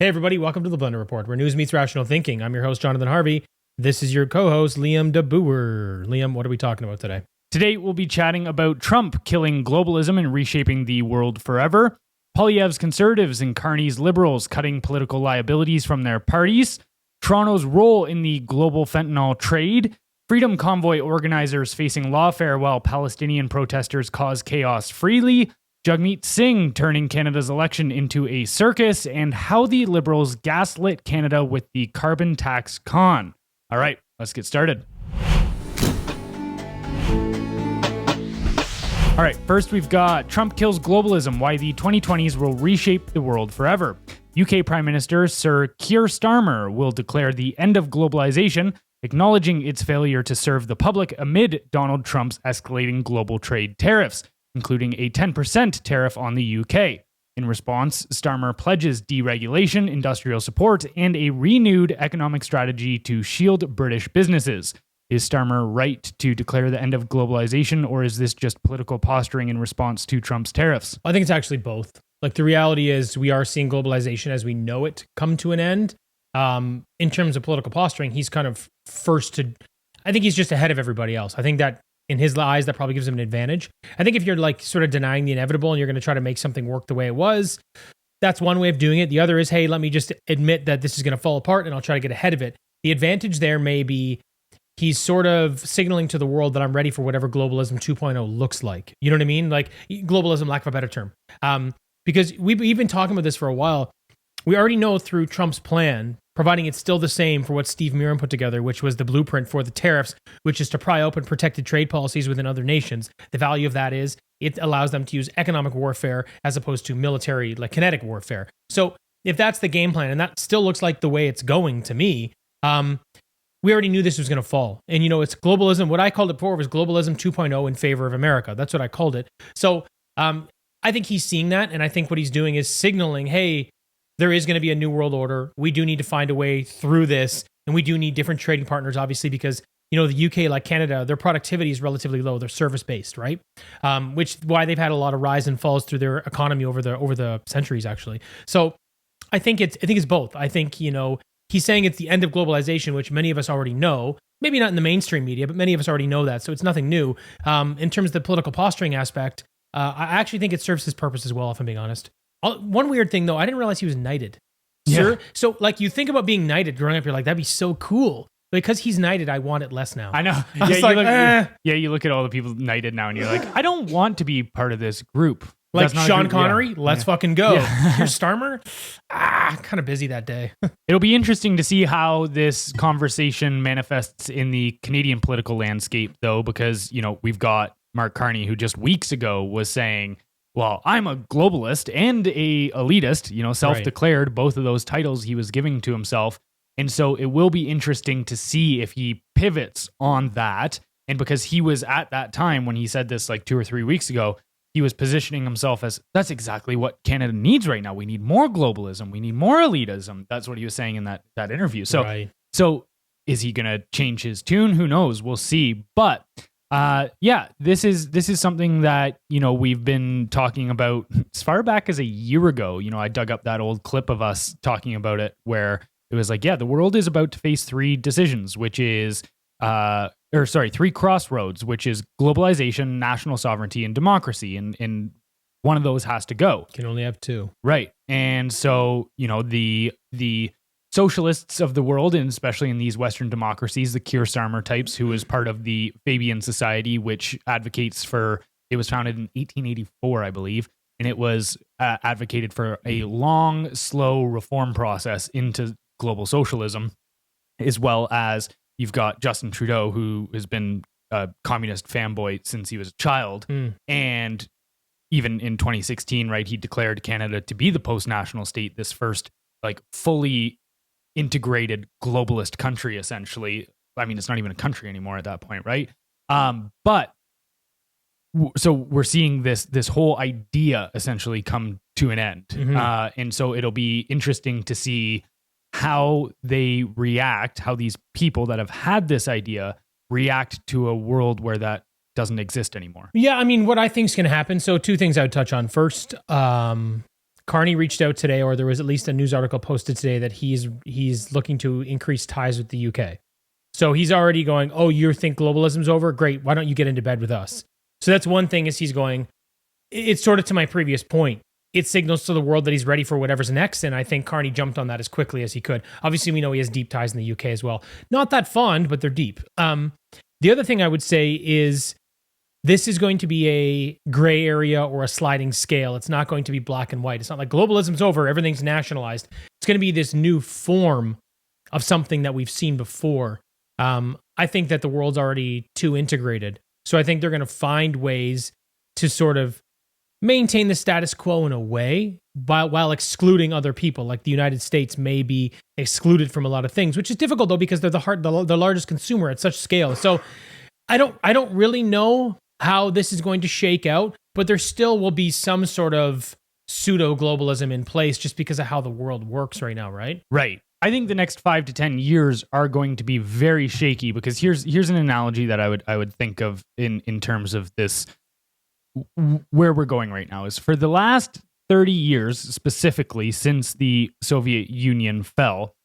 Hey everybody, welcome to the Blendr Report, where news meets rational thinking. I'm your host, Jonathan Harvey. This is your co-host, Liam DeBoer. Liam, what are we talking about today? Today, we'll be chatting about Trump killing globalism and reshaping the world forever, Poilievre's conservatives and Carney's liberals cutting political liabilities from their parties, Toronto's role in the global fentanyl trade, Freedom Convoy organizers facing lawfare while Palestinian protesters cause chaos freely, Jagmeet Singh turning Canada's election into a circus, and how the Liberals gaslit Canada with the carbon tax con. All right, let's get started. All right, first we've got Trump kills globalism, why the 2020s will reshape the world forever. UK Prime Minister Sir Keir Starmer will declare the end of globalization, acknowledging its failure to serve the public amid Donald Trump's escalating global trade tariffs, including a 10% tariff on the UK. In response, Starmer pledges deregulation, industrial support, and a renewed economic strategy to shield British businesses. Is Starmer right to declare the end of globalization, or is this just political posturing in response to Trump's tariffs? I think it's actually both. Like, the reality is we are seeing globalization as we know it come to an end. In terms of political posturing, he's kind of first to... I think he's just ahead of everybody else. I think that in his eyes, that probably gives him an advantage. I think if you're like sort of denying the inevitable and you're going to try to make something work the way it was, that's one way of doing it. The other is, hey, let me just admit that this is going to fall apart and I'll try to get ahead of it. The advantage there may be he's sort of signaling to the world that I'm ready for whatever globalism 2.0 looks like. You know what I mean? Like globalism, lack of a better term. Because we've been talking about this for a while. We already know through Trump's plan, providing it's still the same for what Steve Miron put together, which was the blueprint for the tariffs, which is to pry open protected trade policies within other nations. The value of that is it allows them to use economic warfare as opposed to military, like kinetic warfare. So if that's the game plan, and that still looks like the way it's going to me, we already knew this was going to fall. And, you know, it's globalism. What I called it before was globalism 2.0 in favor of America. That's what I called it. So I think he's seeing that. And I think what he's doing is signaling, hey, there is going to be a new world order. We do need to find a way through this. And we do need different trading partners, obviously, because, you know, the UK, like Canada, their productivity is relatively low. They're service-based, right? Which is why they've had a lot of rise and falls through their economy over the centuries, actually. So I think it's both. I think, you know, he's saying it's the end of globalization, which many of us already know. Maybe not in the mainstream media, but many of us already know that. So it's nothing new. In terms of the political posturing aspect, I actually think it serves his purpose as well, if I'm being honest. One weird thing, though, I didn't realize he was knighted. Yeah. So, like, you think about being knighted growing up, you're like, that'd be so cool. Because he's knighted, I want it less now. I know. You look at all the people knighted now, and you're like, I don't want to be part of this group. Like Sean Connery, let's fucking go. Here's Starmer. Kind of busy that day. It'll be interesting to see how this conversation manifests in the Canadian political landscape, though, because, you know, we've got Mark Carney, who just weeks ago was saying, well, I'm a globalist and a elitist, you know, self-declared, right. Both of those titles he was giving to himself. And so it will be interesting to see if he pivots on that. And because he was at that time when he said this like 2 or 3 weeks ago, he was positioning himself as, that's exactly what Canada needs right now. We need more globalism. We need more elitism. That's what he was saying in that interview. So, right. So is he going to change his tune? Who knows? We'll see. But this is something that, you know, we've been talking about as far back as a year ago. You know, I dug up that old clip of us talking about it where it was like, yeah, the world is about to face three decisions, which is, three crossroads, which is globalization, national sovereignty, and democracy. And one of those has to go. Can only have two. Right. And so, you know, the socialists of the world, and especially in these Western democracies, the Keir Starmer types, who is part of the Fabian Society, which advocates for, it was founded in 1884, I believe, and it was advocated for a long, slow reform process into global socialism, as well as you've got Justin Trudeau, who has been a communist fanboy since he was a child. And even in 2016, right, he declared Canada to be the post-national state, this first like fully integrated globalist country, essentially. I mean, it's not even a country anymore at that point, right? So we're seeing this whole idea essentially come to an end. And so it'll be interesting to see how they react, how these people that have had this idea react to a world where that doesn't exist anymore. Yeah, I mean, what I think is going to happen, so two things I would touch on. First, Carney reached out today, or there was at least a news article posted today that he's looking to increase ties with the UK. So he's already going, oh, you think globalism's over? Great. Why don't you get into bed with us? So that's one thing is he's going, it's sort of to my previous point. It signals to the world that he's ready for whatever's next. And I think Carney jumped on that as quickly as he could. Obviously, we know he has deep ties in the UK as well. Not that fond, but they're deep. The other thing I would say is this is going to be a gray area or a sliding scale. It's not going to be black and white. It's not like globalism's over, everything's nationalized. It's going to be this new form of something that we've seen before. I think that the world's already too integrated. So I think they're going to find ways to sort of maintain the status quo in a way, while excluding other people. Like the United States may be excluded from a lot of things, which is difficult though because they're the largest consumer at such scale. So I don't really know how this is going to shake out, but there still will be some sort of pseudo globalism in place just because of how the world works right now, right? Right. I think the next 5 to 10 years are going to be very shaky because here's an analogy that I would think of in terms of this, where we're going right now is for the last 30 years, specifically since the Soviet Union fell,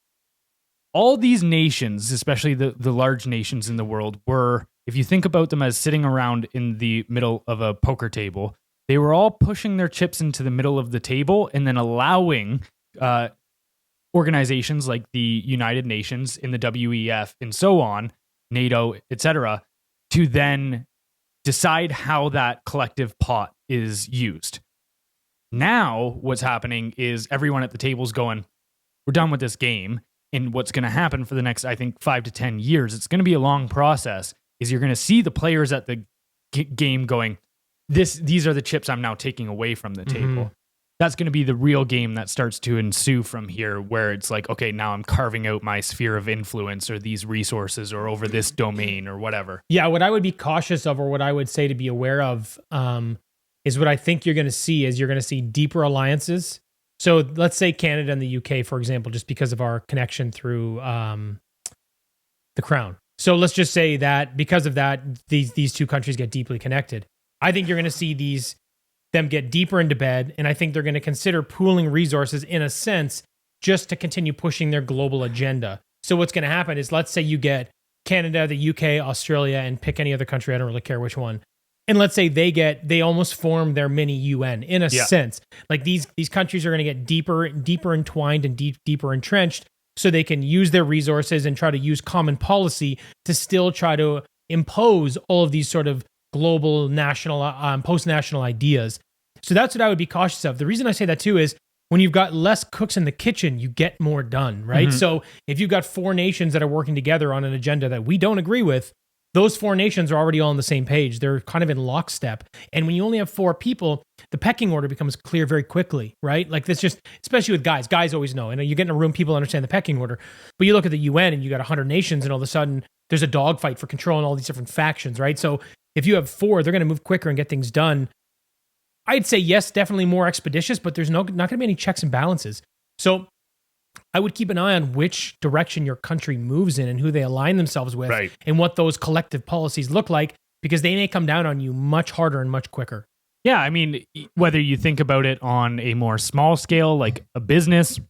all these nations, especially the large nations in the world, were, if you think about them as sitting around in the middle of a poker table, they were all pushing their chips into the middle of the table and then allowing organizations like the United Nations in the WEF and so on, NATO, etc., to then decide how that collective pot is used. Now, what's happening is everyone at the table's going, we're done with this game. And what's going to happen for the next, I think, 5 to 10 years, it's going to be a long process, is you're going to see the players at the game going, these are the chips I'm now taking away from the table. That's going to be the real game that starts to ensue from here, where it's like, okay, now I'm carving out my sphere of influence or these resources or over this domain or whatever. Yeah, what I would be cautious of, or what I would say to be aware of, is what I think you're going to see is you're going to see deeper alliances. So let's say Canada and the UK, for example, just because of our connection through the Crown. So let's just say that because of that, these two countries get deeply connected. I think you're going to see them get deeper into bed, and I think they're going to consider pooling resources in a sense just to continue pushing their global agenda. So what's going to happen is, let's say you get Canada, the UK, Australia, and pick any other country, I don't really care which one. And let's say they almost form their mini UN in a sense. Like these countries are going to get deeper entwined and deeper entrenched, so they can use their resources and try to use common policy to still try to impose all of these sort of global national post-national ideas. So that's what I would be cautious of. The reason I say that too is when you've got less cooks in the kitchen, you get more done, right? So if you've got 4 nations that are working together on an agenda that we don't agree with, those 4 nations are already all on the same page. They're kind of in lockstep. And when you only have 4 people, the pecking order becomes clear very quickly, right? Like this just, especially with guys. Guys always know. And you get in a room, people understand the pecking order. But you look at the UN and you got 100 nations and all of a sudden there's a dogfight for control and all these different factions, right? So if you have 4, they're going to move quicker and get things done. I'd say yes, definitely more expeditious, but there's not going to be any checks and balances. So I would keep an eye on which direction your country moves in and who they align themselves with, right, and what those collective policies look like, because they may come down on you much harder and much quicker. Yeah, I mean, whether you think about it on a more small scale, like a business,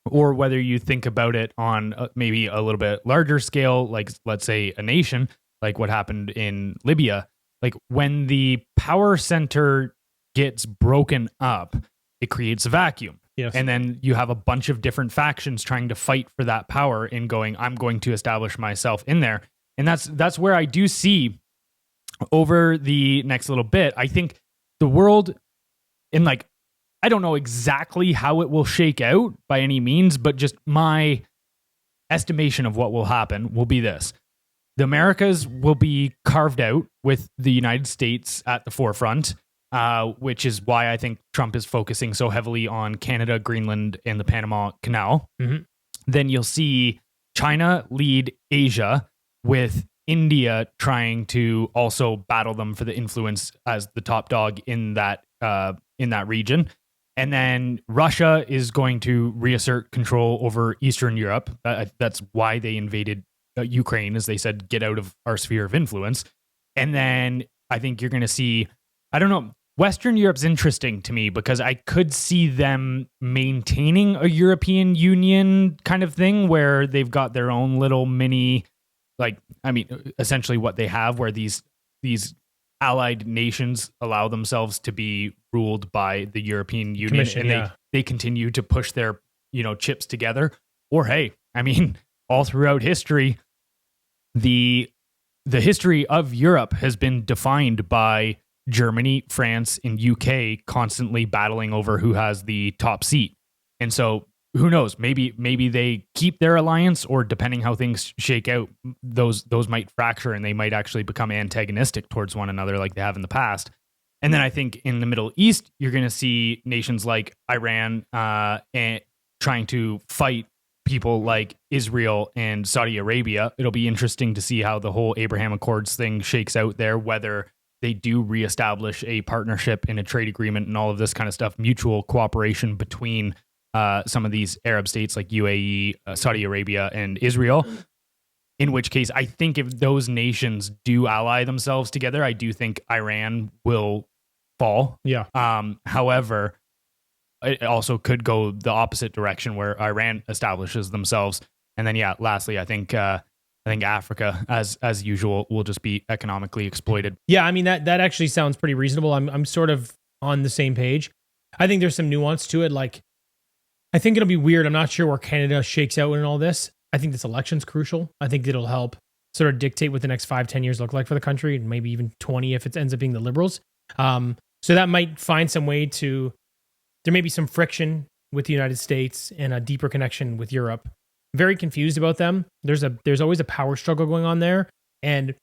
or whether you think about it on maybe a little bit larger scale, like let's say a nation, like what happened in Libya, like when the power center gets broken up, it creates a vacuum. Yes. And then you have a bunch of different factions trying to fight for that power and going, I'm going to establish myself in there. And that's where I do see over the next little bit, I think the world, in like, I don't know exactly how it will shake out by any means, but just my estimation of what will happen will be this. The Americas will be carved out with the United States at the forefront, which is why I think Trump is focusing so heavily on Canada, Greenland, and the Panama Canal. Then you'll see China lead Asia, with India trying to also battle them for the influence as the top dog in that region. And then Russia is going to reassert control over Eastern Europe. That's why they invaded Ukraine, as they said, get out of our sphere of influence. And then I think you're going to see, I don't know, Western Europe's interesting to me because I could see them maintaining a European Union kind of thing where they've got their own little mini, essentially what they have, where these allied nations allow themselves to be ruled by the European Union, and they continue to push their chips together. Or hey, all throughout history, the history of Europe has been defined by Germany, France, and UK constantly battling over who has the top seat. And so who knows, maybe they keep their alliance, or depending how things shake out, those might fracture and they might actually become antagonistic towards one another like they have in the past. And then I think in the Middle East, you're going to see nations like Iran and trying to fight people like Israel and Saudi Arabia. It'll be interesting to see how the whole Abraham Accords thing shakes out there, whether they do reestablish a partnership and a trade agreement and all of this kind of stuff, mutual cooperation between some of these Arab states like UAE, Saudi Arabia, and Israel. In which case, I think if those nations do ally themselves together, I do think Iran will fall. Yeah. However, it also could go the opposite direction where Iran establishes themselves. And then, lastly, I think Africa, as usual, will just be economically exploited. Yeah, that actually sounds pretty reasonable. I'm sort of on the same page. I think there's some nuance to it. Like, I think it'll be weird. I'm not sure where Canada shakes out in all this. I think this election's crucial. I think it'll help sort of dictate what the next 5-10 years look like for the country, and maybe even 20 if it ends up being the Liberals. So that might find some way to, there may be some friction with the United States and a deeper connection with Europe. Very confused about them. There's always a power struggle going on there, and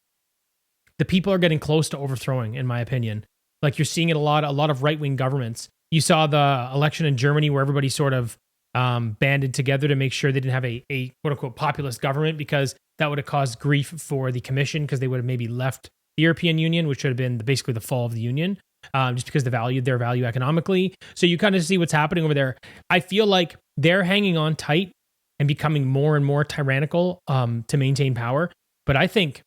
the people are getting close to overthrowing, in my opinion. Like, you're seeing it a lot of right-wing governments. You saw the election in Germany where everybody sort of banded together to make sure they didn't have a quote-unquote populist government, because that would have caused grief for the Commission, because they would have maybe left the European Union, which should have been basically the fall of the Union, just because their value economically. So you kind of see what's happening over there. I feel like they're hanging on tight and becoming more and more tyrannical to maintain power. But I think,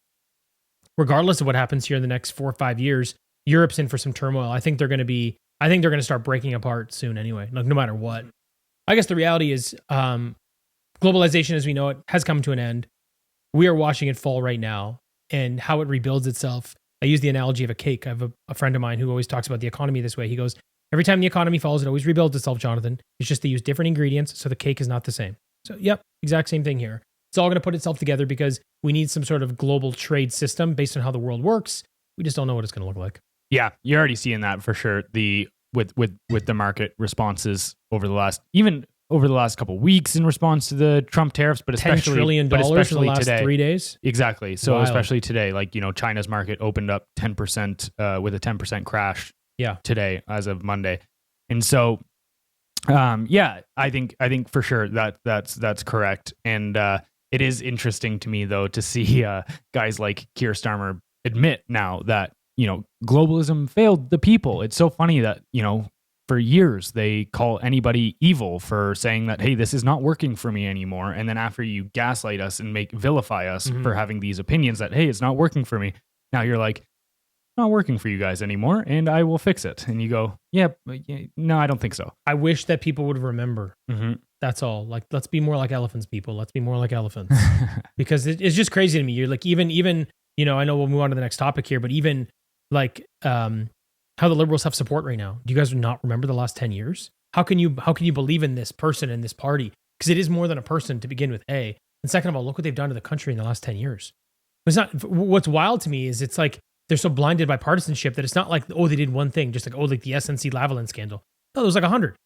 regardless of what happens here in the next 4 or 5 years, Europe's in for some turmoil. I think they're going to start breaking apart soon anyway, like no matter what. I guess the reality is globalization as we know it has come to an end. We are watching it fall right now, and how it rebuilds itself. I use the analogy of a cake. I have a friend of mine who always talks about the economy this way. He goes, every time the economy falls, it always rebuilds itself, Jonathan. It's just they use different ingredients, so the cake is not the same. So, yep, exact same thing here. It's all going to put itself together because we need some sort of global trade system based on how the world works. We just don't know what it's going to look like. Yeah, you're already seeing that for sure. With the market responses over the last couple of weeks in response to the Trump tariffs, but especially $10 trillion in the last today. 3 days. Exactly. So Wild. Especially today, China's market opened up 10% with a 10% crash. Yeah. Today as of Monday, and so I think for sure that's correct, and it is interesting to me though to see guys like Keir Starmer admit now that globalism failed the people. It's so funny that for years they call anybody evil for saying that, hey, this is not working for me anymore, and then after you gaslight us and vilify us for having these opinions that, hey, it's not working for me, now you're like, not working for you guys anymore, and I will fix it. And you go, yeah, no, I don't think so. I wish that people would remember. Mm-hmm. That's all. Like, let's be more like elephants, people. Let's be more like elephants. Because it's just crazy to me. You're like, even, I know we'll move on to the next topic here, but even like how the Liberals have support right now. Do you guys not remember the last 10 years? How can you believe in this person and this party? Because it is more than a person to begin with, A. And second of all, look what they've done to the country in the last 10 years. It's not, what's wild to me is it's like, they're so blinded by partisanship that it's not like, oh, they did one thing, just like, oh, like the SNC Lavalin scandal. No, there was like 100,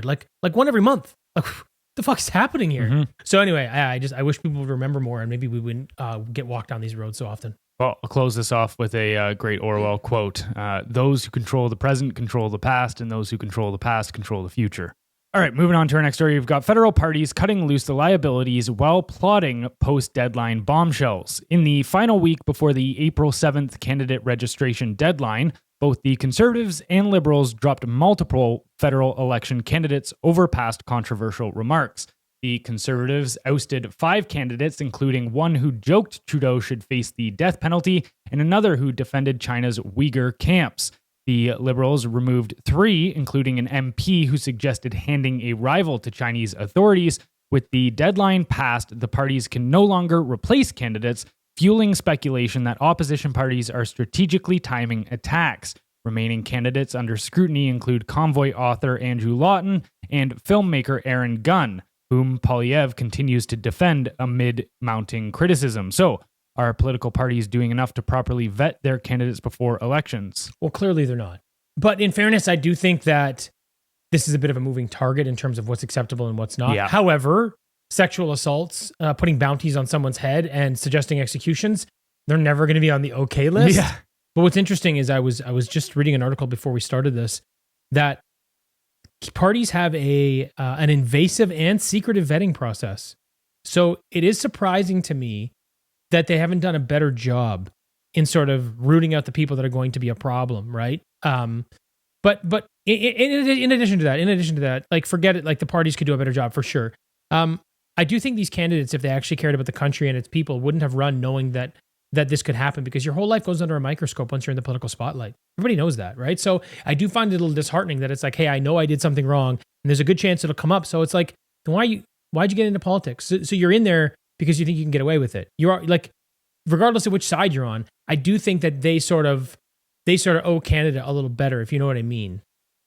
like one every month. Like, what the fuck is happening here? Mm-hmm. So anyway, I wish people would remember more, and maybe we wouldn't get walked down these roads so often. Well, I'll close this off with a great Orwell quote. Those who control the present control the past, and those who control the past control the future. All right, moving on to our next story. We've got federal parties cutting loose the liabilities while plotting post-deadline bombshells. In the final week before the April 7th candidate registration deadline, both the Conservatives and Liberals dropped multiple federal election candidates over past controversial remarks. The Conservatives ousted 5 candidates, including one who joked Trudeau should face the death penalty and another who defended China's Uyghur camps. The Liberals removed 3, including an MP who suggested handing a rival to Chinese authorities. With the deadline passed, the parties can no longer replace candidates, fueling speculation that opposition parties are strategically timing attacks. Remaining candidates under scrutiny include Convoy author Andrew Lawton and filmmaker Aaron Gunn, whom Poilievre continues to defend amid mounting criticism. So, are political parties doing enough to properly vet their candidates before elections? Well, clearly they're not. But in fairness, I do think that this is a bit of a moving target in terms of what's acceptable and what's not. Yeah. However, sexual assaults, putting bounties on someone's head and suggesting executions, they're never going to be on the okay list. Yeah. But what's interesting is I was just reading an article before we started this that parties have an invasive and secretive vetting process. So it is surprising to me that they haven't done a better job in sort of rooting out the people that are going to be a problem, right? But in addition to that, like forget it, like the parties could do a better job for sure. I do think these candidates, if they actually cared about the country and its people, wouldn't have run knowing that this could happen, because your whole life goes under a microscope once you're in the political spotlight. Everybody knows that, right? So I do find it a little disheartening that it's like, hey, I know I did something wrong and there's a good chance it'll come up. So it's like, why'd you get into politics? So you're in there because you think you can get away with it. You are like, regardless of which side you're on, I do think that they sort of owe Canada a little better, if you know what I mean.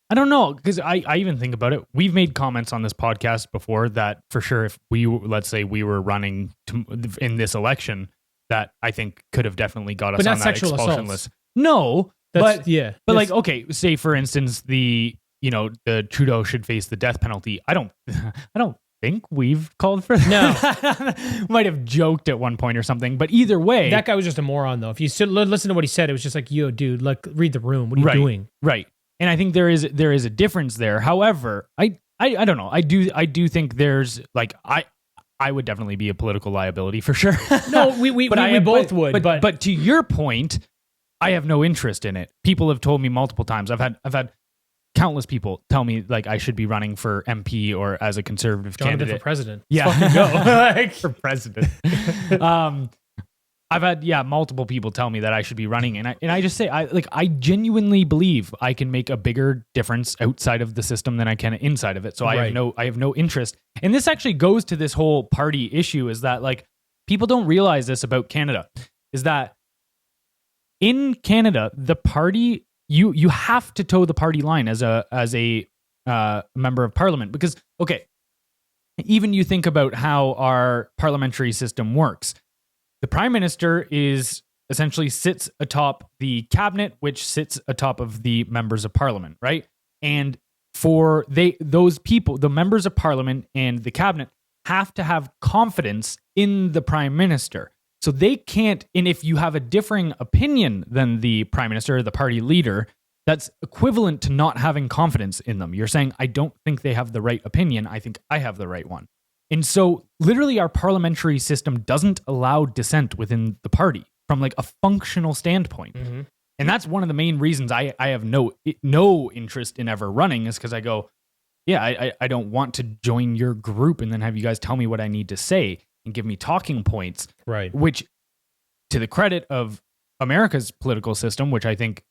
I don't know, because I even think about it. We've made comments on this podcast before that for sure, if let's say we were running in this election, that I think could have definitely got us on that expulsion list. No, but like, okay, say for instance, the Trudeau should face the death penalty. I don't think we've called for that. No. Might have joked at one point or something, but either way. That guy was just a moron, though. If you listen to what he said, it was just like, yo, dude, like, read the room. What are you doing? Right. And I think there is a difference there. However, I don't know. I do think there's like, I would definitely be a political liability for sure. No, we both would. But to your point, I have no interest in it. People have told me multiple times. I've had countless people tell me like I should be running for MP or as a conservative candidate for president. Yeah, fucking go like, for president. I've had multiple people tell me that I should be running, and I just say I genuinely believe I can make a bigger difference outside of the system than I can inside of it. So I have no interest. And this actually goes to this whole party issue, is that like people don't realize this about Canada, is that in Canada the party you have to toe the party line as a member of parliament, because okay, even you think about how our parliamentary system works. The prime minister essentially sits atop the cabinet, which sits atop of the members of parliament, right? And for those people, the members of parliament and the cabinet have to have confidence in the prime minister. So they can't, and if you have a differing opinion than the prime minister or the party leader, that's equivalent to not having confidence in them. You're saying, I don't think they have the right opinion. I think I have the right one. And so literally our parliamentary system doesn't allow dissent within the party from like a functional standpoint. Mm-hmm. And that's one of the main reasons I have no interest in ever running, is because I go, I don't want to join your group and then have you guys tell me what I need to say and give me talking points. Right. Which, to the credit of America's political system, which I think,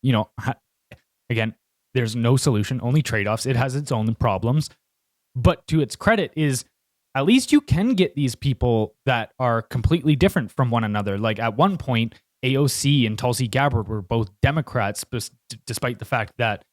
again, there's no solution, only trade-offs. It has its own problems. But to its credit is, at least you can get these people that are completely different from one another. Like at one point, AOC and Tulsi Gabbard were both Democrats, despite the fact that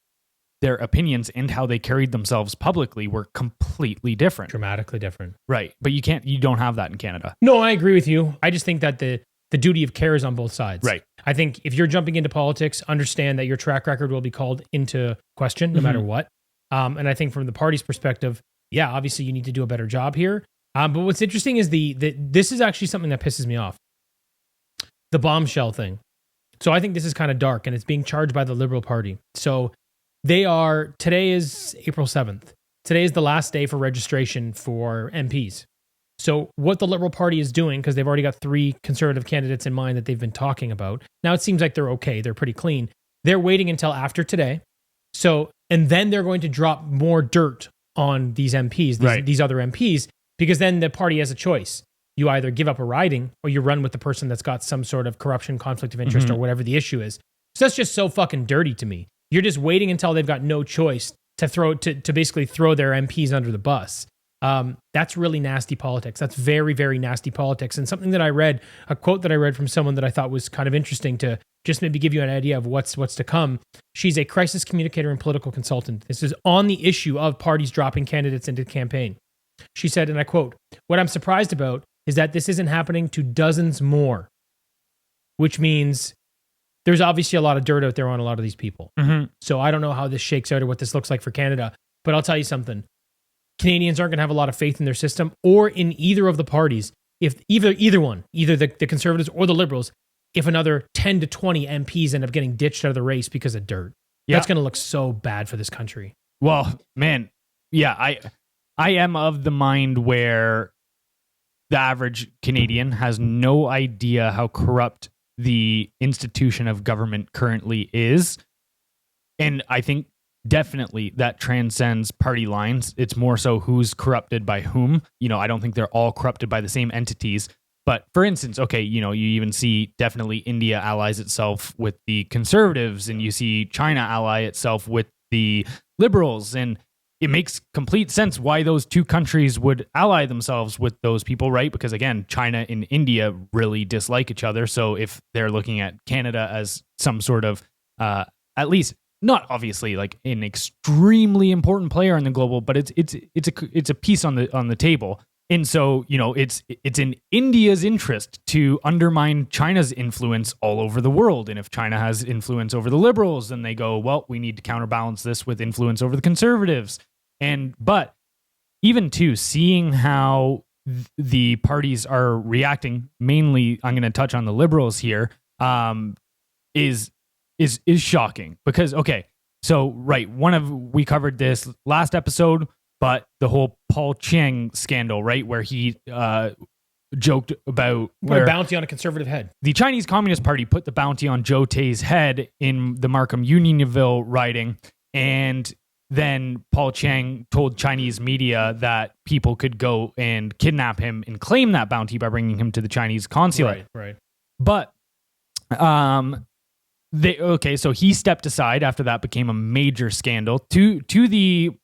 their opinions and how they carried themselves publicly were completely different. Dramatically different. Right. But you don't have that in Canada. No, I agree with you. I just think that the duty of care is on both sides. Right. I think if you're jumping into politics, understand that your track record will be called into question no matter what. And I think from the party's perspective, yeah, obviously you need to do a better job here. But what's interesting is this is actually something that pisses me off. The bombshell thing. So I think this is kind of dark, and it's being charged by the Liberal Party. So today is April 7th. Today is the last day for registration for MPs. So what the Liberal Party is doing, because they've already got 3 conservative candidates in mind that they've been talking about. Now it seems like they're okay. They're pretty clean. They're waiting until after today. So, and then they're going to drop more dirt on these MPs, these other MPs, because then the party has a choice. You either give up a riding or you run with the person that's got some sort of corruption, conflict of interest, or whatever the issue is. So that's just so fucking dirty to me. You're just waiting until they've got no choice to basically throw their MPs under the bus. That's really nasty politics. That's very, very nasty politics. And something that I read, a quote that I read from someone that I thought was kind of interesting to just maybe give you an idea of what's to come. She's a crisis communicator and political consultant. This is on the issue of parties dropping candidates into the campaign. She said, and I quote, "What I'm surprised about is that this isn't happening to dozens more," which means there's obviously a lot of dirt out there on a lot of these people. Mm-hmm. So I don't know how this shakes out or what this looks like for Canada, but I'll tell you something. Canadians aren't going to have a lot of faith in their system or in either of the parties. If either one, either the Conservatives or the Liberals, if another 10 to 20 MPs end up getting ditched out of the race because of dirt, that's going to look so bad for this country. Well, man, yeah, I am of the mind where the average Canadian has no idea how corrupt the institution of government currently is. And I think definitely that transcends party lines. It's more so who's corrupted by whom. I don't think they're all corrupted by the same entities. But for instance, okay, you even see definitely India allies itself with the Conservatives, and you see China ally itself with the Liberals. And it makes complete sense why those two countries would ally themselves with those people, right? Because again, China and India really dislike each other. So if they're looking at Canada as some sort of, at least not obviously like an extremely important player in the global, but it's a piece on the table. And so, it's in India's interest to undermine China's influence all over the world. And if China has influence over the Liberals, then they go, well, we need to counterbalance this with influence over the Conservatives. But even too, seeing how the parties are reacting, mainly I'm going to touch on the Liberals here, is shocking. Because, okay, so right, we covered this last episode, but the whole Paul Chiang scandal, right, where he joked about a bounty on a conservative head. The Chinese Communist Party put the bounty on Zhou Tei's head in the Markham-Unionville riding, and then Paul Chiang told Chinese media that people could go and kidnap him and claim that bounty by bringing him to the Chinese consulate. Right. But so he stepped aside after that became a major scandal. To the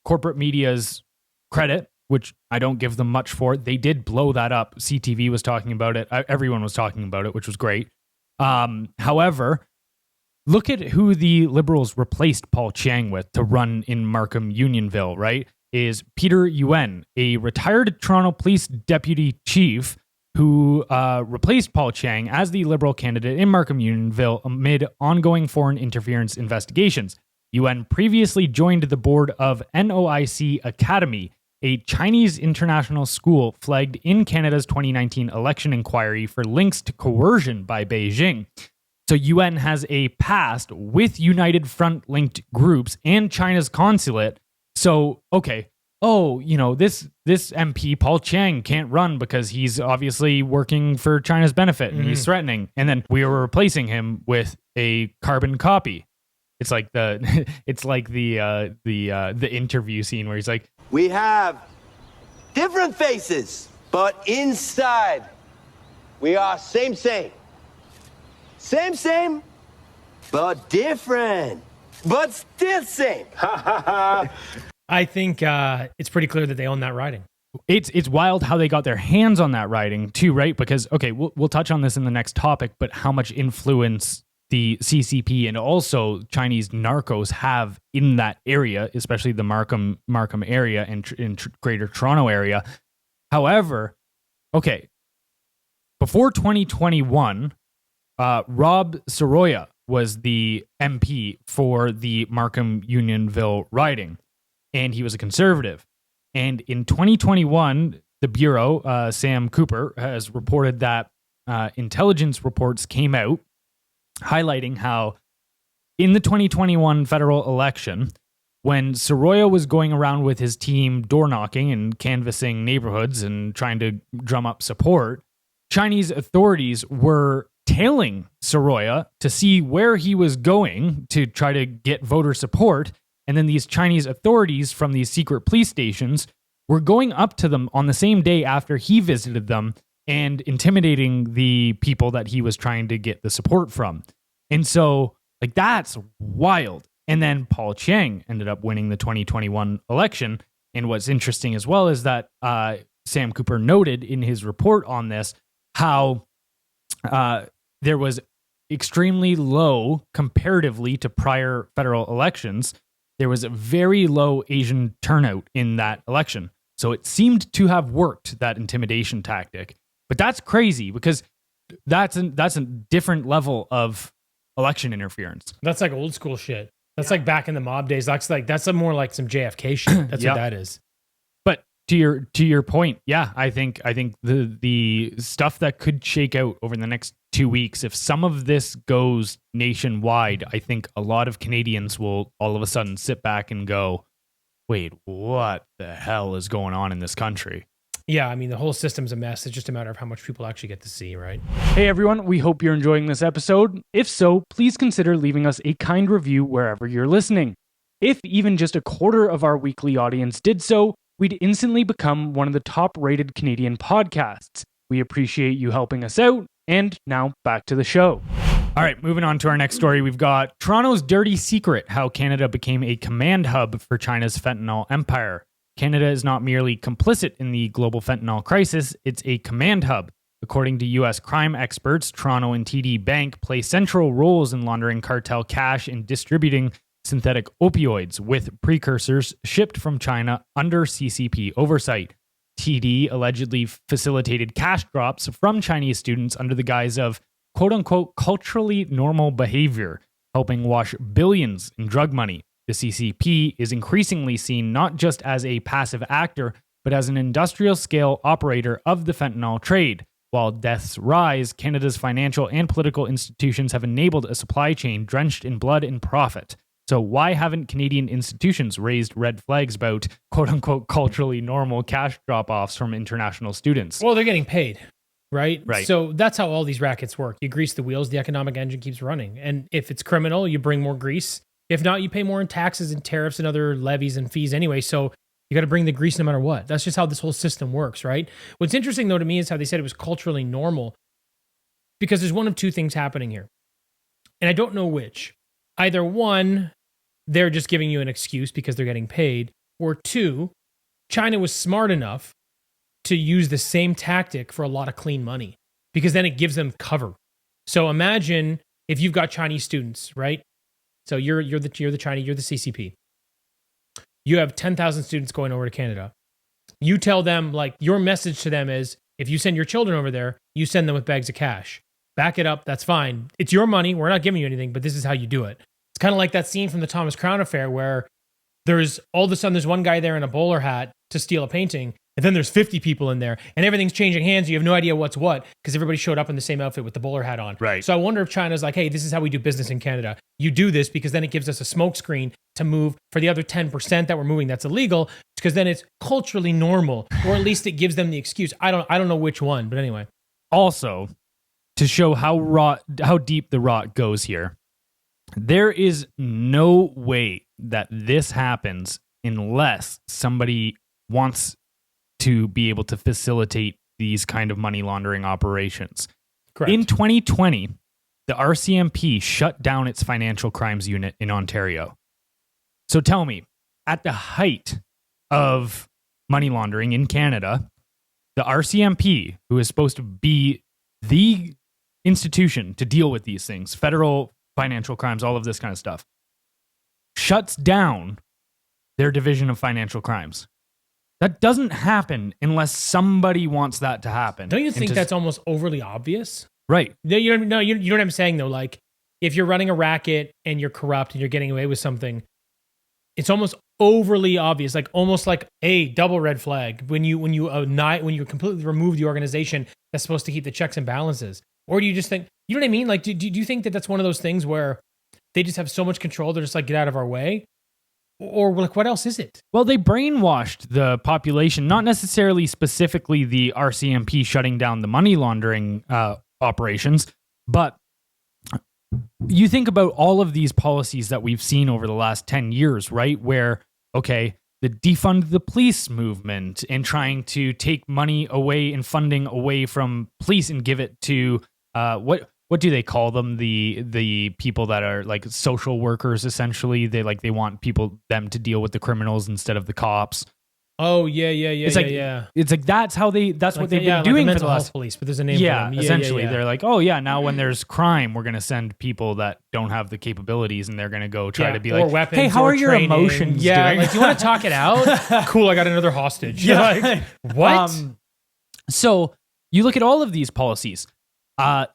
corporate media's credit, which I don't give them much for, they did blow that up. CTV was talking about it. Everyone was talking about it, which was great. However, look at who the Liberals replaced Paul Chiang with to run in Markham-Unionville, right? Is Peter Yuen, a retired Toronto Police Deputy Chief who replaced Paul Chiang as the Liberal candidate in Markham-Unionville amid ongoing foreign interference investigations. Yuen previously joined the board of NOIC Academy, a Chinese international school flagged in Canada's 2019 election inquiry for links to coercion by Beijing. So Yuen has a past with United Front-linked groups and China's consulate. So, okay, this MP, Paul Chiang, can't run because he's obviously working for China's benefit and he's threatening. And then we were replacing him with a carbon copy. It's like the interview scene where he's like, "We have different faces, but inside we are same, but different, but still same." I think it's pretty clear that they own that riding. It's wild how they got their hands on that riding too, right? Because okay, we'll touch on this in the next topic, but how much influence the CCP and also Chinese narcos have in that area, especially the Markham area and in Greater Toronto area. However, okay, before 2021, Rob Soroya was the MP for the Markham-Unionville riding, and he was a conservative. And in 2021, the Bureau, Sam Cooper, has reported that intelligence reports came out highlighting how in the 2021 federal election, when Soroya was going around with his team door knocking and canvassing neighborhoods and trying to drum up support, Chinese authorities were tailing Soroya to see where he was going to try to get voter support. And then these Chinese authorities from these secret police stations were going up to them on the same day after he visited them and intimidating the people that he was trying to get the support from. And so Like, that's wild. And then Paul Chiang ended up winning the 2021 election. And what's interesting as well is that Sam Cooper noted in his report on this how there was extremely low comparatively to prior federal elections. There was a very low Asian turnout in that election. So it seemed to have worked, that intimidation tactic. But that's crazy because that's a different level of election interference. That's like old school shit. That's like back in the mob days. That's more like some JFK shit. That's what that is. But to your point, yeah, I think the stuff that could shake out over the next 2 weeks, if some of this goes nationwide, I think a lot of Canadians will all of a sudden sit back and go, wait, what the hell is going on in this country? Yeah, I mean, the whole system's a mess. It's just a matter of how much people actually get to see, right? Hey everyone, we hope you're enjoying this episode. If so, please consider leaving us a kind review wherever you're listening. If even just a quarter of our weekly audience did so, we'd instantly become one of the top-rated Canadian podcasts. We appreciate you helping us out, and now back to the show. All right, moving on to our next story. We've got Toronto's dirty secret, how Canada became a command hub for China's fentanyl empire. Canada is not merely complicit in the global fentanyl crisis, it's a command hub. According to U.S. crime experts, Toronto and TD Bank play central roles in laundering cartel cash and distributing synthetic opioids, with precursors shipped from China under CCP oversight. TD allegedly facilitated cash drops from Chinese students under the guise of quote-unquote culturally normal behavior, helping wash billions in drug money. The CCP is increasingly seen not just as a passive actor, but as an industrial-scale operator of the fentanyl trade. While deaths rise, Canada's financial and political institutions have enabled a supply chain drenched in blood and profit. So why haven't Canadian institutions raised red flags about quote-unquote culturally normal cash drop-offs from international students? Well, they're getting paid, right? Right. So that's how all these rackets work. You grease the wheels, the economic engine keeps running. And if it's criminal, you bring more grease. If not, you pay more in taxes and tariffs and other levies and fees anyway. So you got to bring the grease no matter what. That's just how this whole system works, right? What's interesting, though, to me is how they said it was culturally normal, because there's one of two things happening here. And I don't know which. Either one, they're just giving you an excuse because they're getting paid, or two, China was smart enough to use the same tactic for a lot of clean money, because then it gives them cover. So imagine if you've got Chinese students, right? So you're the CCP. You have 10,000 students going over to Canada. You tell them, like, your message to them is, if you send your children over there, you send them with bags of cash. Back it up. That's fine. It's your money. We're not giving you anything, but this is how you do it. It's kind of like that scene from the Thomas Crown Affair where there's all of a sudden there's one guy there in a bowler hat to steal a painting, and then there's 50 people in there, and everything's changing hands. You have no idea what's what because everybody showed up in the same outfit with the bowler hat on. Right. So I wonder if China's like, hey, this is how we do business in Canada. You do this because then it gives us a smokescreen to move for the other 10% that we're moving that's illegal, because then it's culturally normal, or at least it gives them the excuse. I don't know which one, but anyway. Also, to show how deep the rot goes here, there is no way that this happens unless somebody wants to be able to facilitate these kind of money laundering operations. Correct. In 2020, the RCMP shut down its financial crimes unit in Ontario. So tell me, at the height of money laundering in Canada, the RCMP, who is supposed to be the institution to deal with these things, federal financial crimes, all of this kind of stuff, shuts down their division of financial crimes. That doesn't happen unless somebody wants that to happen. Don't you think that's almost overly obvious? Right. You know what I'm saying, though? Like, if you're running a racket and you're corrupt and you're getting away with something, it's almost overly obvious, like almost like a double red flag when you completely remove the organization that's supposed to keep the checks and balances. Or do you just think, you know what I mean? Like, do you think that that's one of those things where they just have so much control, they're just like, get out of our way? Or like, what else is it? Well, they brainwashed the population, not necessarily specifically the RCMP shutting down the money laundering operations, but you think about all of these policies that we've seen over the last 10 years, right? Where, okay, the defund the police movement and trying to take money away and funding away from police and give it to what do they call them? The people that are like social workers, essentially. They want them to deal with the criminals instead of the cops. Oh yeah. It's like that's what they've been doing for the last police, but there's a name for them. Essentially they're like, oh yeah, now when there's crime, we're gonna send people that don't have the capabilities, and they're gonna go try to be like, weapons, hey, how are your emotions doing? Like, do you want to talk it out? Cool, I got another hostage. Yeah, like, what? So you look at all of these policies.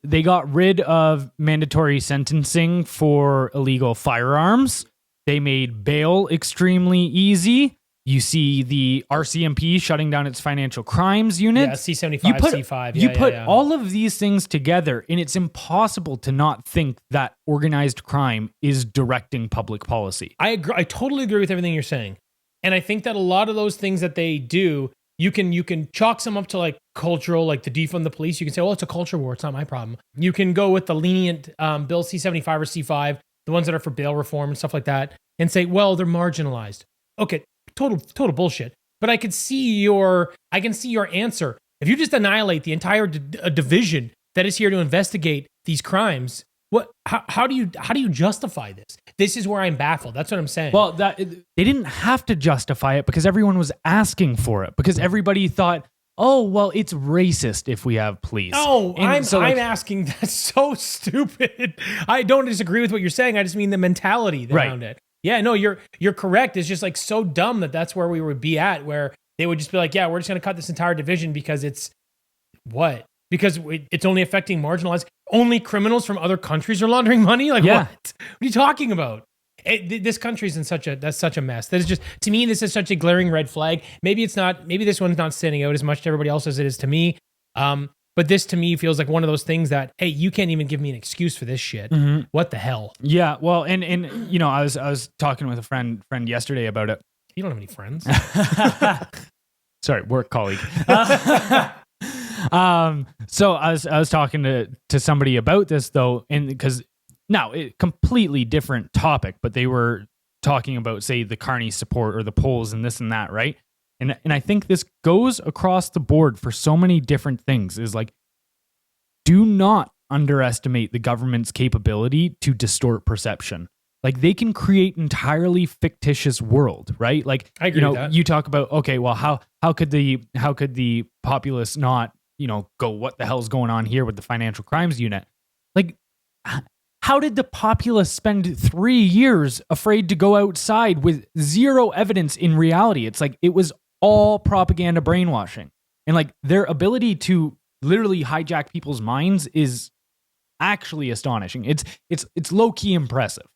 They got rid of mandatory sentencing for illegal firearms. They made bail extremely easy. You see the RCMP shutting down its financial crimes unit. Yeah, C75, C5. You put all of these things together, and it's impossible to not think that organized crime is directing public policy. I agree. I totally agree with everything you're saying. And I think that a lot of those things that they do, you can chalk some up to like cultural, like the defund the police. You can say, well, it's a culture war. It's not my problem. You can go with the lenient bill C75 or C5, the ones that are for bail reform and stuff like that, and say, well, they're marginalized. Okay. Total bullshit. But I can see your answer. If you just annihilate the entire division that is here to investigate these crimes, how do you justify this? This is where I'm baffled. That's what I'm saying. Well, they didn't have to justify it because everyone was asking for it, because everybody thought, oh, well, it's racist if we have police. No, I'm asking. That's so stupid. I don't disagree with what you're saying. I just mean the mentality around it. Yeah, no, you're correct. It's just like so dumb that's where we would be at, where they would just be like, yeah, we're just going to cut this entire division because it's what? Because it's only affecting marginalized. Only criminals from other countries are laundering money? Like what? What are you talking about? This country's in such a mess. That is just, to me, this is such a glaring red flag. Maybe this one's not standing out as much to everybody else as it is to me. But this to me feels like one of those things that, hey, you can't even give me an excuse for this shit. Mm-hmm. What the hell? Yeah, well, and you know, I was talking with a friend yesterday about it. You don't have any friends? Sorry, work colleague. So I was talking to somebody about this though, and because now completely different topic, but they were talking about, say, the Carney support or the polls and this and that, right? And I think this goes across the board for so many different things, is like, do not underestimate the government's capability to distort perception. Like, they can create entirely fictitious world, right? Like, I agree with that. You talk about, okay, well, how could the populace not, go, what the hell's going on here with the financial crimes unit? Like, how did the populace spend 3 years afraid to go outside with zero evidence in reality? It's like, it was all propaganda brainwashing. And like, their ability to literally hijack people's minds is actually astonishing. It's low-key impressive.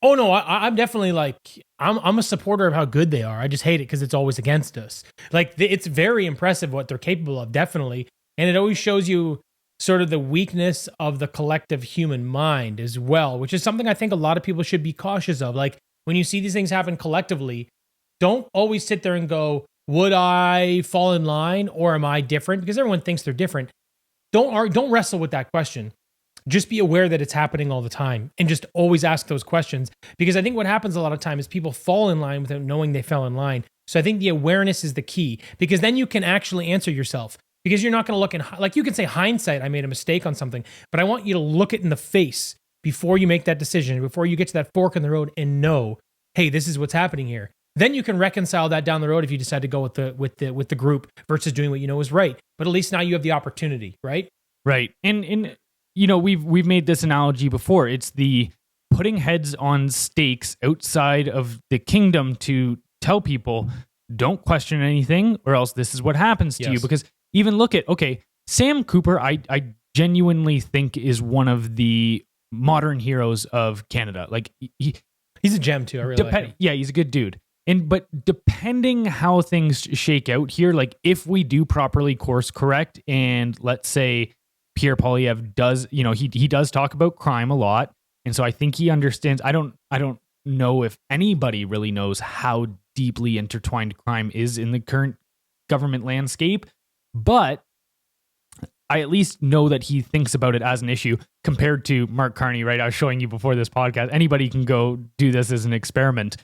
Oh no, I'm definitely like, I'm a supporter of how good they are. I just hate it because it's always against us. Like, it's very impressive what they're capable of, definitely. And it always shows you sort of the weakness of the collective human mind as well, which is something I think a lot of people should be cautious of. Like, when you see these things happen collectively, don't always sit there and go, would I fall in line or am I different? Because everyone thinks they're different. Don't wrestle with that question. Just be aware that it's happening all the time and just always ask those questions. Because I think what happens a lot of time is people fall in line without knowing they fell in line. So I think the awareness is the key, because then you can actually answer yourself. Because you're not going to look in, like, you can say hindsight, I made a mistake on something, but I want you to look it in the face before you make that decision, before you get to that fork in the road and know, hey, this is what's happening here. Then you can reconcile that down the road if you decide to go with the group versus doing what you know is right. But at least now you have the opportunity, right? Right. And we've made this analogy before. It's the putting heads on stakes outside of the kingdom to tell people, don't question anything or else this is what happens to you. Because even look at, okay, Sam Cooper, I genuinely think is one of the modern heroes of Canada. Like, he's a gem too. I really like him. Yeah, he's a good dude. But depending how things shake out here, like, if we do properly course correct, and let's say Pierre Poilievre does, he does talk about crime a lot, and so I think he understands. I don't know if anybody really knows how deeply intertwined crime is in the current government landscape, but I at least know that he thinks about it as an issue compared to Mark Carney, right? I was showing you before this podcast. Anybody can go do this as an experiment.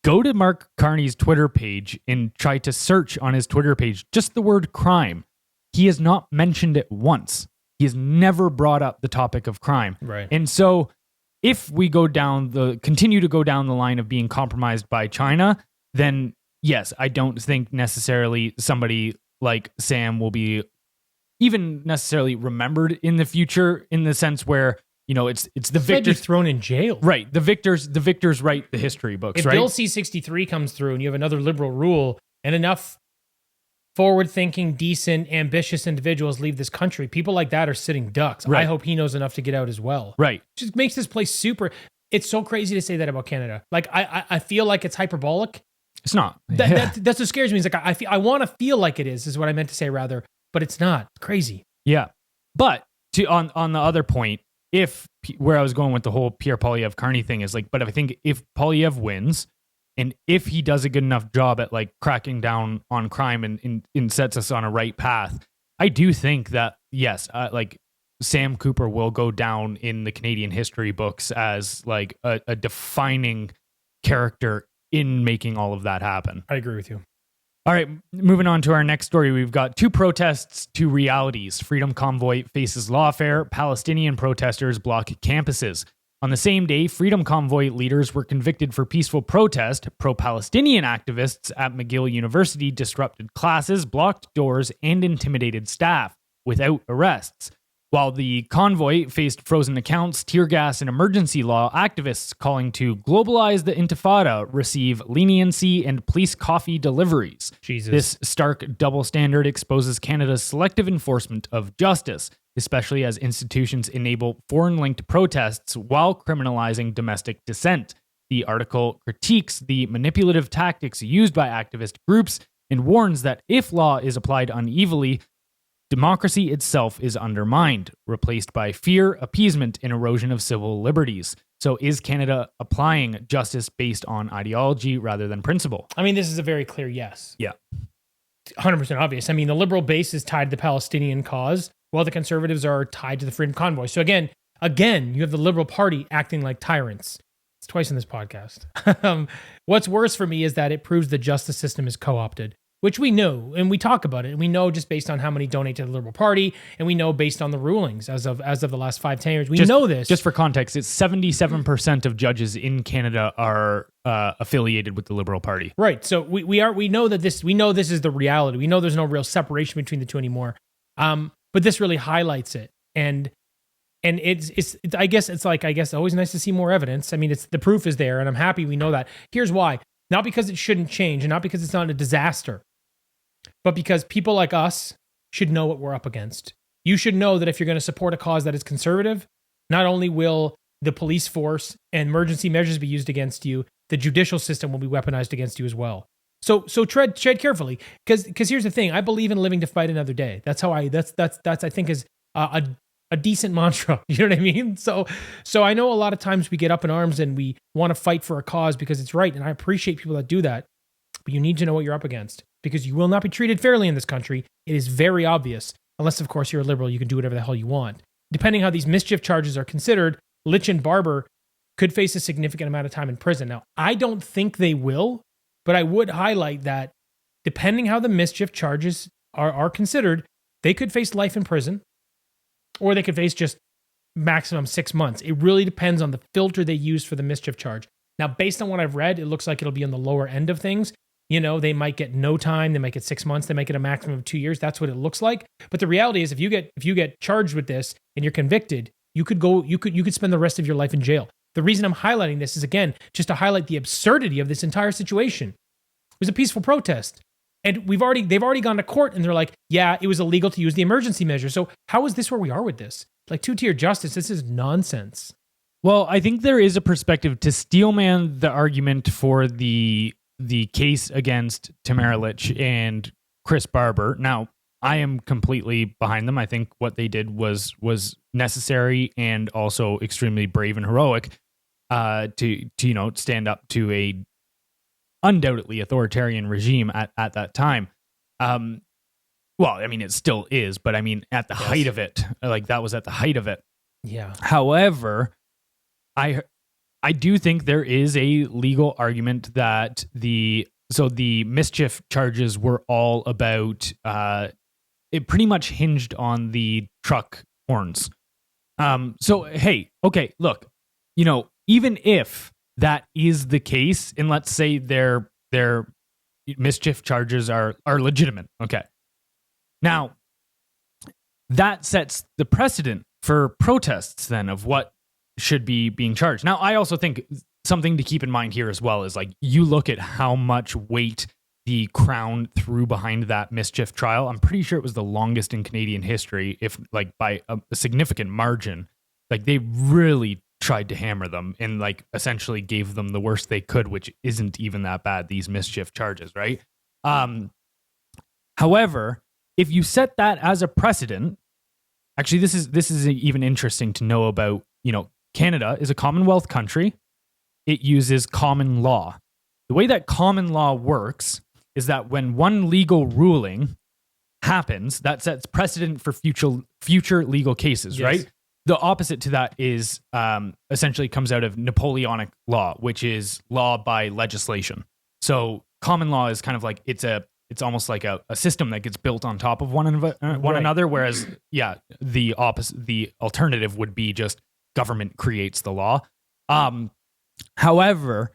Go to Mark Carney's Twitter page and try to search on his Twitter page just the word crime. He has not mentioned it once. He has never brought up the topic of crime. Right. And so if we continue to go down the line of being compromised by China, then yes, I don't think necessarily somebody like Sam will be even necessarily remembered in the future, in the sense where, it's the victors thrown in jail. Right. The victors write the history books, if right? Bill C-63 comes through and you have another liberal rule and enough forward-thinking, decent, ambitious individuals leave this country, people like that are sitting ducks. Right. I hope he knows enough to get out as well. Right. Just makes this place super. It's so crazy to say that about Canada. Like, I feel like it's hyperbolic. It's not. That's what scares me. It's like, I want to feel like it is what I meant to say rather, but it's not. It's crazy. Yeah. But on the other point, where I was going with the whole Pierre Poilievre Carney thing is like, but I think if Poilievre wins, and if he does a good enough job at like cracking down on crime and sets us on a right path, I do think that, yes, like Sam Cooper will go down in the Canadian history books as like a defining character in making all of that happen. I agree with you. All right, moving on to our next story. We've got 2 protests, 2 realities. Freedom Convoy faces lawfare. Palestinian protesters block campuses. On the same day, Freedom Convoy leaders were convicted for peaceful protest. Pro-Palestinian activists at McGill University disrupted classes, blocked doors, and intimidated staff without arrests. While the convoy faced frozen accounts, tear gas, and emergency law, activists calling to globalize the Intifada receive leniency and police coffee deliveries. Jesus. This stark double standard exposes Canada's selective enforcement of justice, especially as institutions enable foreign-linked protests while criminalizing domestic dissent. The article critiques the manipulative tactics used by activist groups and warns that if law is applied unevenly, democracy itself is undermined, replaced by fear, appeasement, and erosion of civil liberties. So is Canada applying justice based on ideology rather than principle? I mean, this is a very clear yes. Yeah. 100% obvious. I mean, the liberal base is tied to the Palestinian cause, while the conservatives are tied to the Freedom Convoy. So again, you have the Liberal Party acting like tyrants. It's twice in this podcast. What's worse for me is that it proves the justice system is co-opted, which we know, and we talk about it, and we know just based on how many donate to the Liberal Party, and we know based on the rulings as of the last 5-10 years. We know this. Just for context, it's 77% of judges in Canada are affiliated with the Liberal Party. Right. So we know this is the reality. We know there's no real separation between the two anymore. But this really highlights it, and it's I guess always nice to see more evidence. I mean, the proof is there, and I'm happy we know that. Here's why: not because it shouldn't change, and not because it's not a disaster, but because people like us should know what we're up against. You should know that if you're going to support a cause that is conservative, not only will the police force and emergency measures be used against you, the judicial system will be weaponized against you as well. So tread carefully, because here's the thing: I believe in living to fight another day. That's how that's I think is a decent mantra. You know what I mean? So I know a lot of times we get up in arms and we want to fight for a cause because it's right, and I appreciate people that do that. But you need to know what you're up against, because you will not be treated fairly in this country. It is very obvious, unless of course you're a liberal. You can do whatever the hell you want. Depending how these mischief charges are considered, Litch and Barber could face a significant amount of time in prison. Now, I don't think they will. But I would highlight that depending how the mischief charges are considered, they could face life in prison, or they could face just maximum 6 months. It really depends on the filter they use for the mischief charge. Now, based on what I've read, it looks like it'll be on the lower end of things. You know, they might get no time, they might get 6 months, they might get a maximum of 2 years. That's what it looks like. But the reality is, if you get charged with this and you're convicted, you could spend the rest of your life in jail. The reason I'm highlighting this is, again, just to highlight the absurdity of this entire situation. It was a peaceful protest. And they've already gone to court and they're like, yeah, it was illegal to use the emergency measure. So how is this where we are with this? Like, two-tier justice, this is nonsense. Well, I think there is a perspective to steelman the argument for the case against Tamara Litch and Chris Barber. Now, I am completely behind them. I think what they did was necessary and also extremely brave and heroic to stand up to a undoubtedly authoritarian regime at that time. Well, I mean, it still is, but I mean, at the height of it, like that was at the height of it. Yeah. However, I do think there is a legal argument that the mischief charges were all about, it pretty much hinged on the truck horns. So, hey, okay, look, even if that is the case, and let's say their mischief charges are legitimate, okay. Now, that sets the precedent for protests then of what should be being charged. Now, I also think something to keep in mind here as well is like you look at how much weight the Crown threw behind that mischief trial. I'm pretty sure it was the longest in Canadian history, if like by a significant margin. Like they really tried to hammer them and like essentially gave them the worst they could, which isn't even that bad, these mischief charges, right? However, if you set that as a precedent, actually this is even interesting to know about, Canada is a Commonwealth country. It uses common law. The way that common law works is that when one legal ruling happens, that sets precedent for future legal cases, yes. Right? The opposite to that is essentially comes out of Napoleonic law, which is law by legislation. So common law is kind of like it's almost like a system that gets built on top of one another. Whereas, the alternative would be just government creates the law. However,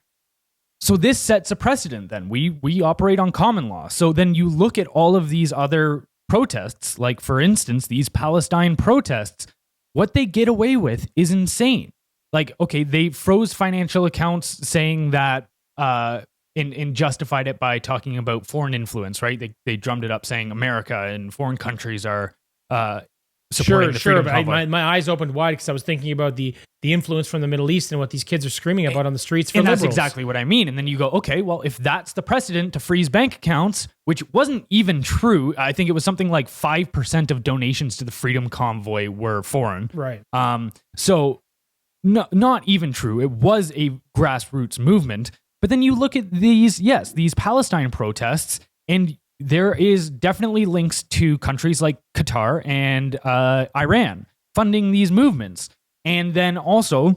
so this sets a precedent then. We operate on common law. So then you look at all of these other protests, like for instance, these Palestine protests, what they get away with is insane. Like, okay, they froze financial accounts saying that, and justified it by talking about foreign influence, right? They drummed it up saying America and foreign countries are supporting the Freedom Convoy. My eyes opened wide because I was thinking about the influence from the Middle East and what these kids are screaming about on the streets for and liberals. That's exactly what I mean. And then you go, okay, well, if that's the precedent to freeze bank accounts, which wasn't even true, I think it was something like 5% of donations to the Freedom Convoy were foreign. Right. So not even true. It was a grassroots movement. But then you look at these Palestine protests, and there is definitely links to countries like Qatar and Iran funding these movements. And then also,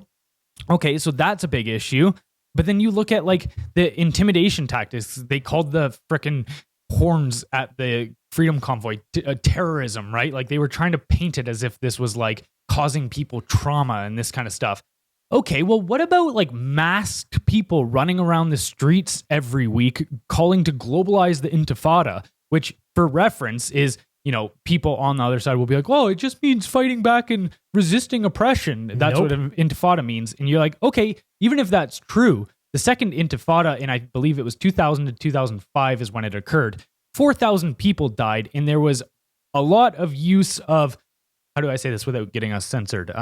okay, so that's a big issue. But then you look at like the intimidation tactics. They called the frickin' horns at the Freedom Convoy terrorism, right? Like they were trying to paint it as if this was like causing people trauma and this kind of stuff. Okay, well, what about like masked people running around the streets every week calling to globalize the Intifada, which for reference is, people on the other side will be like, oh, it just means fighting back and resisting oppression. That's what an Intifada means. And you're like, okay, even if that's true, the second Intifada, and I believe it was 2000 to 2005 is when it occurred, 4,000 people died, and there was a lot of use of, how do I say this without getting us censored?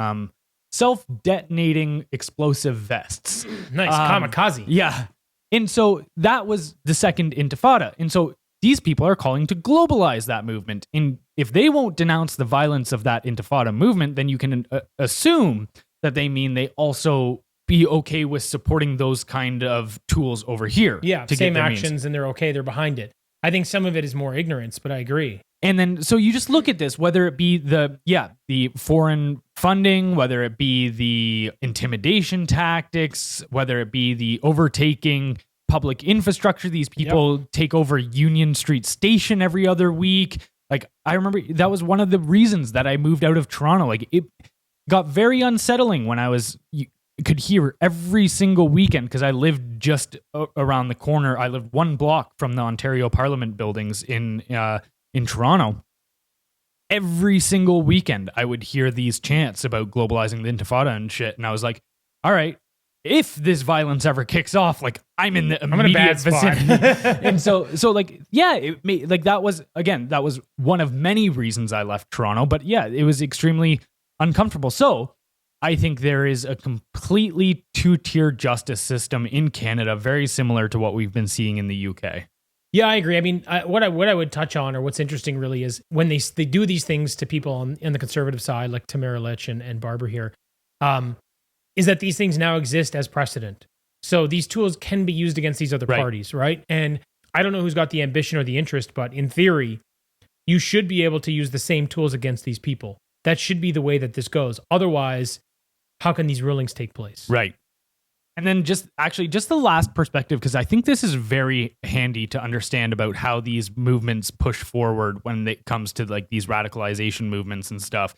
Self-detonating explosive vests. Nice, kamikaze. Yeah. And so that was the second Intifada. And so these people are calling to globalize that movement. And if they won't denounce the violence of that Intifada movement, then you can assume that they mean they also be okay with supporting those kind of tools over here. Yeah, same actions, and they're okay, they're behind it. I think some of it is more ignorance, but I agree. And then, so you just look at this, whether it be the foreign funding, whether it be the intimidation tactics, whether it be the overtaking public infrastructure. These people take over Union Street Station every other week. Like, I remember that was one of the reasons that I moved out of Toronto. Like, it got very unsettling when you could hear every single weekend, because I lived just around the corner. I lived one block from the Ontario Parliament buildings in Toronto. Every single weekend, I would hear these chants about globalizing the Intifada and shit. And I was like, all right, if this violence ever kicks off, like I'm in the immediate vicinity. And so like, yeah, that was one of many reasons I left Toronto. But yeah, it was extremely uncomfortable. So I think there is a completely two-tier justice system in Canada, very similar to what we've been seeing in the UK. Yeah, I agree. I mean, what I would touch on, or what's interesting really, is when they do these things to people on the conservative side, like Tamara Lich and Barbara here, is that these things now exist as precedent. So these tools can be used against these other parties, right? And I don't know who's got the ambition or the interest, but in theory, you should be able to use the same tools against these people. That should be the way that this goes. Otherwise, how can these rulings take place? Right. And then just the last perspective, because I think this is very handy to understand about how these movements push forward when it comes to like these radicalization movements and stuff.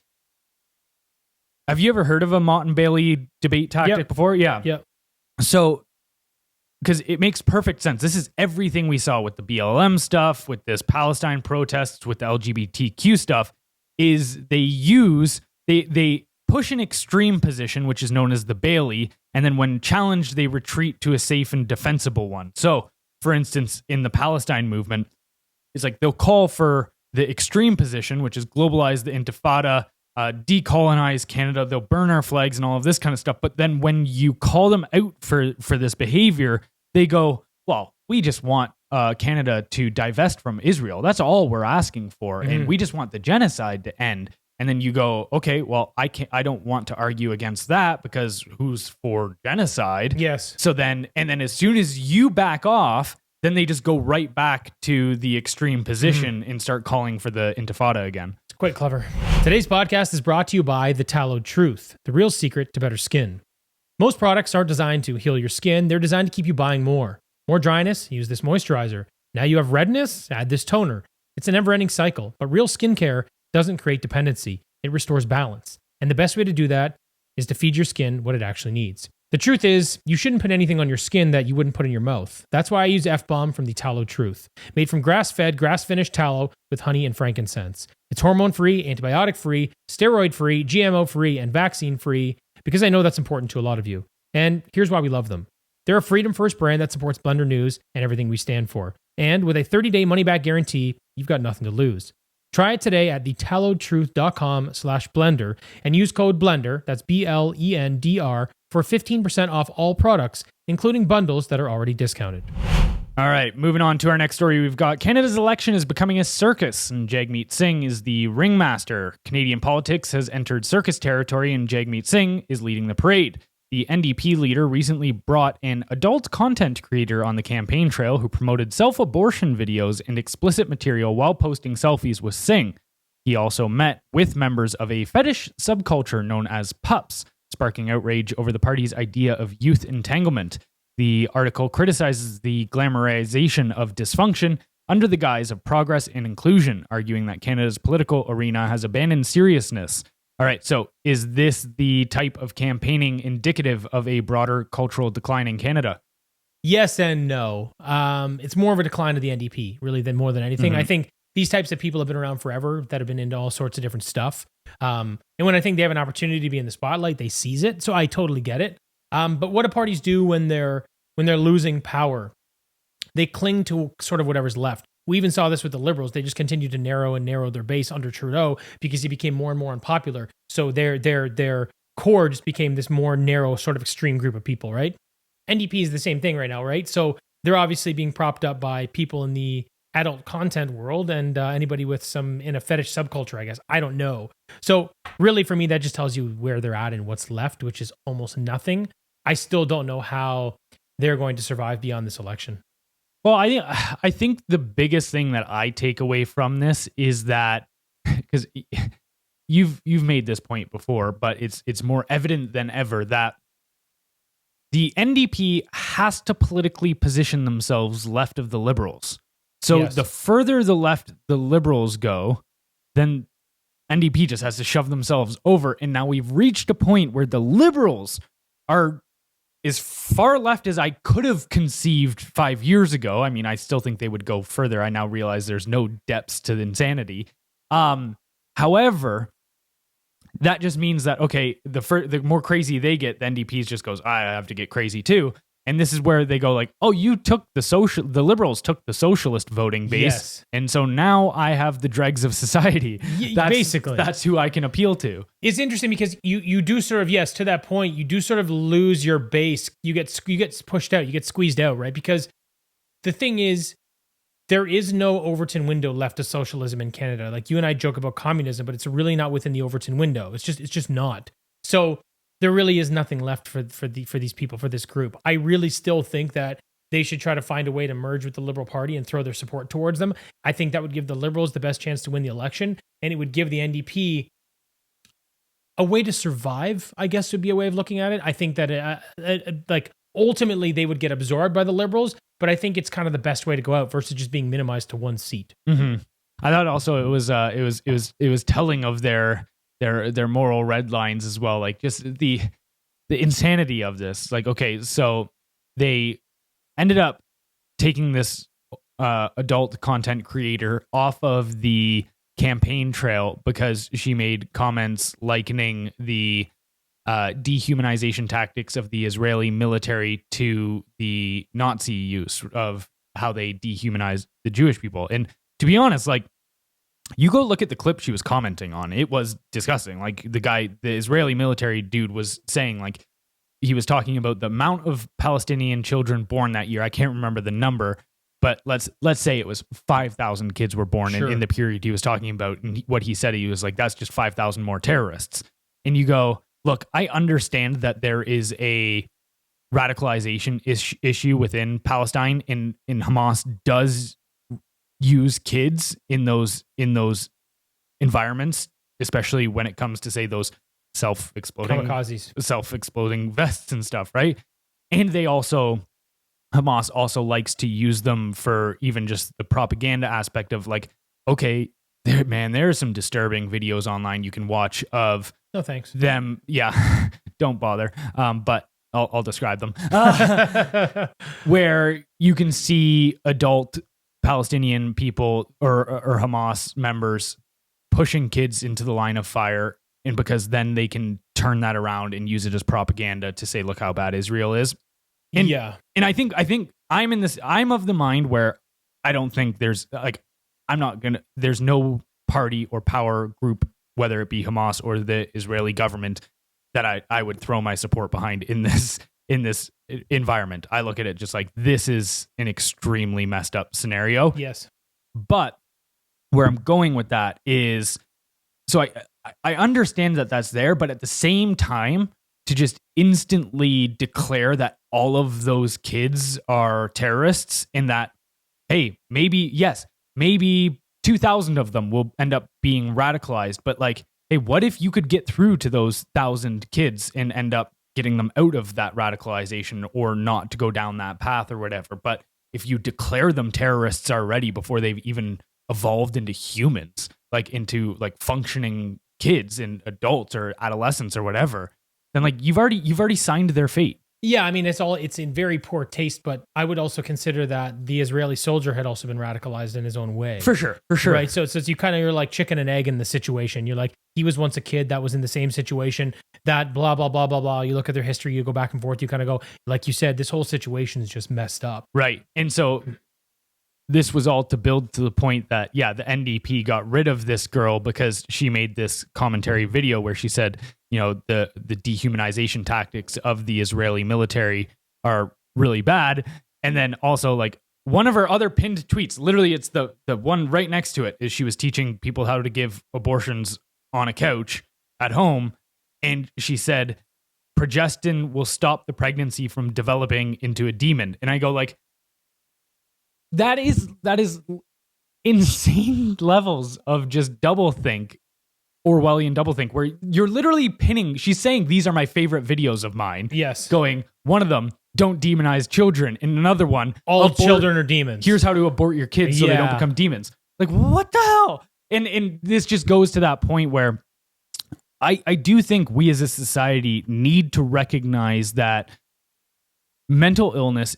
Have you ever heard of a Mott and Bailey debate tactic before? Yeah. Yep. So, because it makes perfect sense. This is everything we saw with the BLM stuff, with this Palestine protests, with the LGBTQ stuff, is they push an extreme position, which is known as the Bailey, and then when challenged, they retreat to a safe and defensible one. So, for instance, in the Palestine movement, it's like they'll call for the extreme position, which is globalize the intifada, decolonize Canada, they'll burn our flags and all of this kind of stuff. But then when you call them out for this behavior, they go, well, we just want Canada to divest from Israel. That's all we're asking for. And we just want the genocide to end. And then you go, okay, well, I don't want to argue against that because who's for genocide? Yes. So then as soon as you back off, then they just go right back to the extreme position and start calling for the intifada again. It's quite clever. Today's podcast is brought to you by The Tallow Truth, the real secret to better skin. Most products aren't designed to heal your skin. They're designed to keep you buying more. More dryness, use this moisturizer. Now you have redness, add this toner. It's a never-ending cycle, but real skincare doesn't create dependency. It restores balance. And the best way to do that is to feed your skin what it actually needs. The truth is, you shouldn't put anything on your skin that you wouldn't put in your mouth. That's why I use F-Bomb from The Tallow Truth, made from grass-fed, grass-finished tallow with honey and frankincense. It's hormone-free, antibiotic-free, steroid-free, GMO-free, and vaccine-free because I know that's important to a lot of you. And here's why we love them. They're a freedom-first brand that supports Blendr News and everything we stand for. And with a 30-day money-back guarantee, you've got nothing to lose. Try it today at thetallowtruth.com/blender and use code BLENDR, that's BLENDR, for 15% off all products, including bundles that are already discounted. All right, moving on to our next story. We've got Canada's election is becoming a circus, and Jagmeet Singh is the ringmaster. Canadian politics has entered circus territory, and Jagmeet Singh is leading the parade. The NDP leader recently brought an adult content creator on the campaign trail who promoted self-abortion videos and explicit material while posting selfies with Singh. He also met with members of a fetish subculture known as pups, sparking outrage over the party's idea of youth entanglement. The article criticizes the glamorization of dysfunction under the guise of progress and inclusion, arguing that Canada's political arena has abandoned seriousness. All right, so is this the type of campaigning indicative of a broader cultural decline in Canada? Yes and no. It's more of a decline of the NDP, really, than more than anything. I think these types of people have been around forever that have been into all sorts of different stuff. And when I think they have an opportunity to be in the spotlight, they seize it. So I totally get it. But what do parties do when they're losing power? They cling to sort of whatever's left. We even saw this with the Liberals. They just continued to narrow their base under Trudeau because he became more and more unpopular. So their core just became this more narrow sort of extreme group of people, right? NDP is the same thing right now, right? So they're obviously being propped up by people in the adult content world and anybody with some in a fetish subculture, I guess. I don't know. So really for me, that just tells you where they're at and what's left, which is almost nothing. I still don't know how they're going to survive beyond this election. Well, I think the biggest thing that I take away from this is that, because you've made this point before, but it's more evident than ever that the NDP has to politically position themselves left of the Liberals. So the further the left the Liberals go, then NDP just has to shove themselves over. And now we've reached a point where the Liberals are as far left as I could have conceived 5 years ago. I mean, I still think they would go further. I now realize there's no depths to the insanity. However, that just means that, okay, the more crazy they get, the NDPs just goes, I have to get crazy too. And this is where they go like, oh, the Liberals took the socialist voting base. Yes. And so now I have the dregs of society. Basically. That's who I can appeal to. It's interesting because you do sort of, yes, to that point, you do sort of lose your base. You get pushed out, you get squeezed out, right? Because the thing is, there is no Overton window left to socialism in Canada. Like you and I joke about communism, but it's really not within the Overton window. It's just not. So there really is nothing left for these people, for this group. I really still think that they should try to find a way to merge with the Liberal Party and throw their support towards them. I think that would give the Liberals the best chance to win the election, and it would give the NDP a way to survive, I guess would be a way of looking at it. I think that like ultimately they would get absorbed by the Liberals, but I think it's kind of the best way to go out versus just being minimized to one seat. Mm-hmm. I thought also it was telling of their their moral red lines as well. Like just the insanity of this. Like, okay, so they ended up taking this adult content creator off of the campaign trail because she made comments likening the dehumanization tactics of the Israeli military to the Nazi use of how they dehumanize the Jewish people. And to be honest, like, you go look at the clip she was commenting on, it was disgusting. Like, the Israeli military dude was saying, like, he was talking about the amount of Palestinian children born that year. I can't remember the number, but let's say it was 5,000 kids were born in the period he was talking about. And what he said, he was like, that's just 5,000 more terrorists. And you go, look, I understand that there is a radicalization issue within Palestine, and Hamas does use kids in those environments, especially when it comes to, say, those self-exploding vests and stuff, right? And Hamas also likes to use them for even just the propaganda aspect of, like, okay, there are some disturbing videos online you can watch of no thanks them. Yeah, don't bother. But I'll describe them. Where you can see adult Palestinian people or Hamas members pushing kids into the line of fire, and because then they can turn that around and use it as propaganda to say, look how bad Israel is. And I think I'm of the mind where I don't think there's no party or power group, whether it be Hamas or the Israeli government, that I would throw my support behind in this environment. I look at it just like, this is an extremely messed up scenario. Yes. But where I'm going with that is, so I understand that that's there, but at the same time, to just instantly declare that all of those kids are terrorists, and that, hey, maybe 2,000 of them will end up being radicalized, but like, hey, what if you could get through to those 1,000 kids and end up getting them out of that radicalization, or not to go down that path or whatever? But if you declare them terrorists already before they've even evolved into humans, like into like functioning kids and adults or adolescents or whatever, then like you've already signed their fate. Yeah, I mean, it's in very poor taste, but I would also consider that the Israeli soldier had also been radicalized in his own way. For sure. Right, so you're like chicken and egg in the situation. You're like, he was once a kid that was in the same situation, that blah, blah, blah, blah, blah. You look at their history, you go back and forth, you kind of go, like you said, this whole situation is just messed up. Right, and so this was all to build to the point that, yeah, the NDP got rid of this girl because she made this commentary video where she said, you know, the dehumanization tactics of the Israeli military are really bad. And then also, like, one of her other pinned tweets, literally it's the one right next to it, is she was teaching people how to give abortions on a couch at home. And she said, progestin will stop the pregnancy from developing into a demon. And I go, like, that is insane levels of just doublethink, Orwellian doublethink, where you're literally pinning. She's saying, these are my favorite videos of mine. Yes. Going, one of them, don't demonize children. And another one, all children are demons. Here's how to abort your kids so they don't become demons. Like, what the hell? And this just goes to that point where I do think we as a society need to recognize that mental illness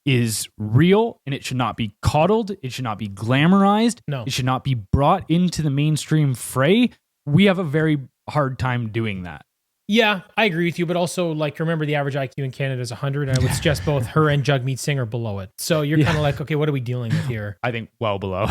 is real, and it should not be coddled. It should not be glamorized. No. It should not be brought into the mainstream fray. We have a very hard time doing that. Yeah, I agree with you, but also, like, remember the average IQ in Canada is 100, and I would suggest both her and Jagmeet Singh are below it. So you're kind of like, okay, what are we dealing with here? I think well below.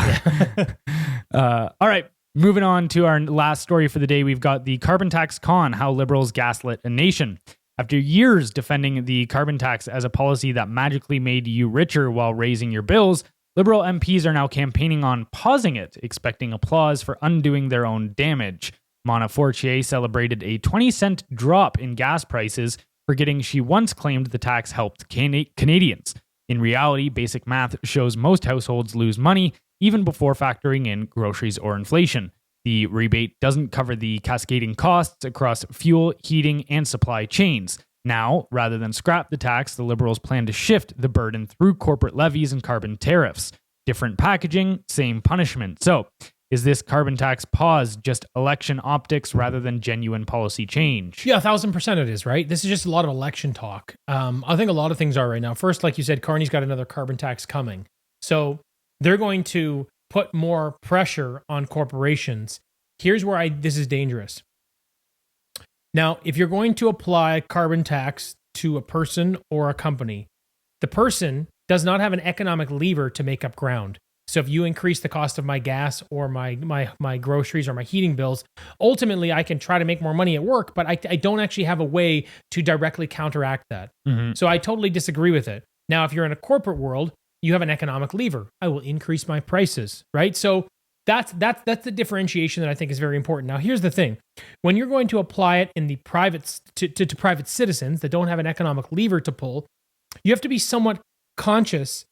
All right, moving on to our last story for the day. We've got the carbon tax con, how liberals gaslit a nation. After years defending the carbon tax as a policy that magically made you richer while raising your bills, Liberal MPs are now campaigning on pausing it, expecting applause for undoing their own damage. Mona Fortier celebrated a 20-cent drop in gas prices, forgetting she once claimed the tax helped Canadians. In reality, basic math shows most households lose money, even before factoring in groceries or inflation. The rebate doesn't cover the cascading costs across fuel, heating, and supply chains. Now, rather than scrap the tax, the Liberals plan to shift the burden through corporate levies and carbon tariffs. Different packaging, same punishment. So, Is this carbon tax pause just election optics rather than genuine policy change? Yeah, 1,000% it is, right? This is just a lot of election talk. I think a lot of things are right now. First, like you said, Carney's got another carbon tax coming. So they're going to put more pressure on corporations. Here's where this is dangerous. Now, if you're going to apply carbon tax to a person or a company, the person does not have an economic lever to make up ground. So if you increase the cost of my gas or my groceries or my heating bills, ultimately I can try to make more money at work, but I don't actually have a way to directly counteract that. Mm-hmm. So I totally disagree with it. Now, if you're in a corporate world, you have an economic lever. I will increase my prices, right? So that's the differentiation that I think is very important. Now, here's the thing. When you're going to apply it in the private to private citizens that don't have an economic lever to pull, you have to be somewhat conscious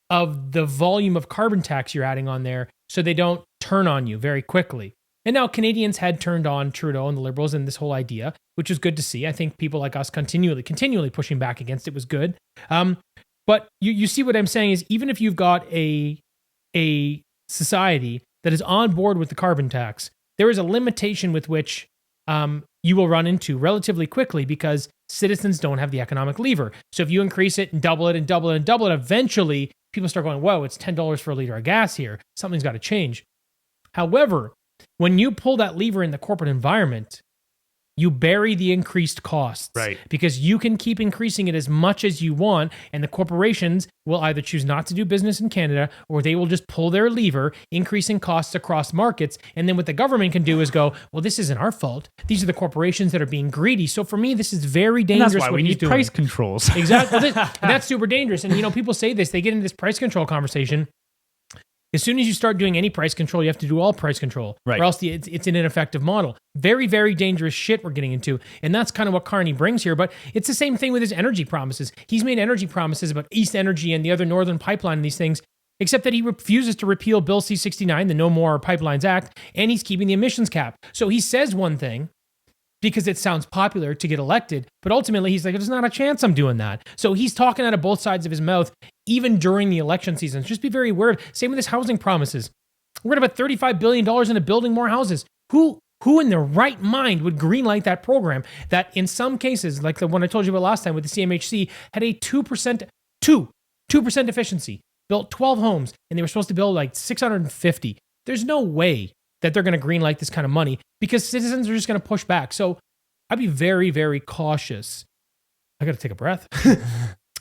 of the volume of carbon tax you're adding on there so they don't turn on you very quickly. And now Canadians had turned on Trudeau and the Liberals and this whole idea, which was good to see. I think people like us continually pushing back against it was good. But you see what I'm saying is even if you've got a society that is on board with the carbon tax, there is a limitation with which you will run into relatively quickly because citizens don't have the economic lever. So if you increase it and double it and double it and double it, eventually people start going, whoa, it's $10 for a liter of gas here. Something's got to change. However, when you pull that lever in the corporate environment, you bury the increased costs. Right. Because you can keep increasing it as much as you want, and the corporations will either choose not to do business in Canada or they will just pull their lever, increasing costs across markets. And then what the government can do is go, well, this isn't our fault. These are the corporations that are being greedy. So for me, this is very dangerous. And that's why what we he's need doing. price controls. Exactly. And that's super dangerous. And, people say this, they get into this price control conversation. As soon as you start doing any price control, you have to do all price control, right? Or else it's an ineffective model. Very, very dangerous shit we're getting into. And that's kind of what Carney brings here. But it's the same thing with his energy promises. He's made energy promises about East Energy and the other Northern Pipeline and these things, except that he refuses to repeal Bill C-69, the No More Pipelines Act, and he's keeping the emissions cap. So he says one thing because it sounds popular to get elected, but ultimately he's like, there's not a chance I'm doing that. So he's talking out of both sides of his mouth, even during the election season. Just be very aware. Same with his housing promises. We're going to put $35 billion into building more houses. Who in their right mind would greenlight that program that in some cases, like the one I told you about last time with the CMHC, had a 2% efficiency, built 12 homes, and they were supposed to build like 650. There's no way that they're going to greenlight this kind of money because citizens are just going to push back. So I'd be very, very cautious. I got to take a breath.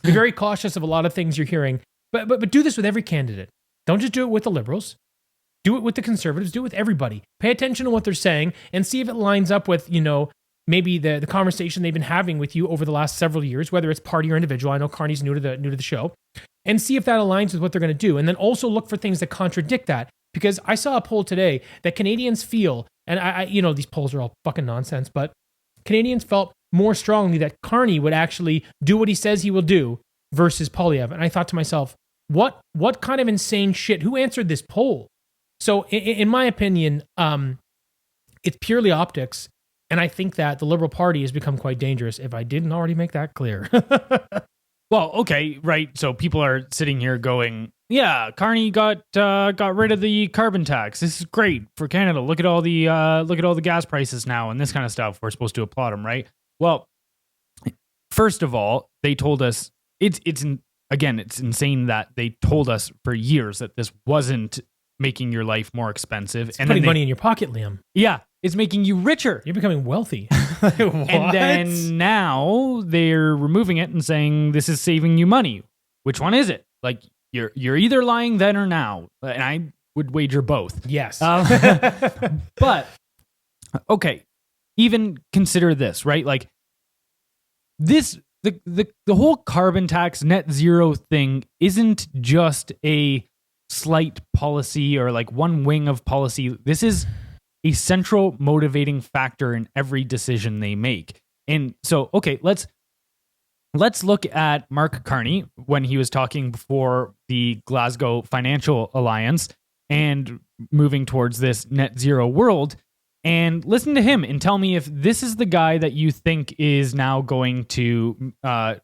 Be very cautious of a lot of things you're hearing, but do this with every candidate. Don't just do it with the Liberals. Do it with the Conservatives. Do it with everybody. Pay attention to what they're saying and see if it lines up with, maybe the conversation they've been having with you over the last several years, whether it's party or individual. I know Carney's new to the show, and see if that aligns with what they're going to do. And then also look for things that contradict that. Because I saw a poll today that Canadians feel, and I these polls are all fucking nonsense, but Canadians felt more strongly that Carney would actually do what he says he will do versus Poilievre. And I thought to myself, what kind of insane shit? Who answered this poll? So in my opinion, it's purely optics. And I think that the Liberal Party has become quite dangerous, if I didn't already make that clear. Well, okay, right. So people are sitting here going, yeah, Carney got rid of the carbon tax. This is great for Canada. Look at all the gas prices now and this kind of stuff. We're supposed to applaud them, right? Well, first of all, they told us it's insane that they told us for years that this wasn't making your life more expensive. It's putting money in your pocket, Liam. Yeah, it's making you richer. You're becoming wealthy. And then now they're removing it and saying this is saving you money. Which one is it? Like you're either lying then or now, and I would wager both. Yes. But okay, even consider this, right? Like this, the whole carbon tax net zero thing isn't just a slight policy or like one wing of policy. This is a central motivating factor in every decision they make. And so, okay, let's look at Mark Carney when he was talking before the Glasgow Financial Alliance and moving towards this net zero world, and listen to him and tell me if this is the guy that you think is now going to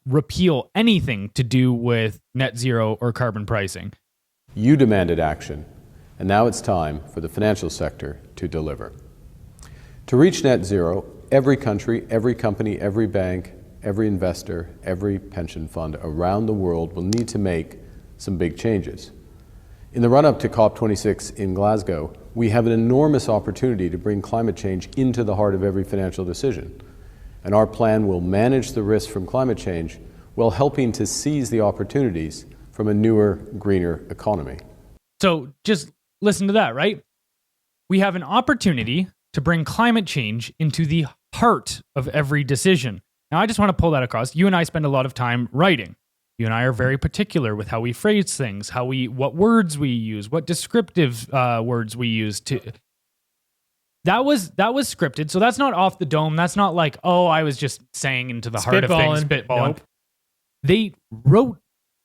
repeal anything to do with net zero or carbon pricing. You demanded action. And now it's time for the financial sector to deliver. To reach net zero, every country, every company, every bank, every investor, every pension fund around the world will need to make some big changes. In the run-up to COP26 in Glasgow, we have an enormous opportunity to bring climate change into the heart of every financial decision. And our plan will manage the risks from climate change while helping to seize the opportunities from a newer, greener economy. So just listen to that, right? We have an opportunity to bring climate change into the heart of every decision. Now, I just want to pull that across. You and I spend a lot of time writing. You and I are very particular with how we phrase things, what words we use, what descriptive words we use. That was scripted, so that's not off the dome. That's not like, oh, I was just saying into the heart of things, spitballing. Nope. They wrote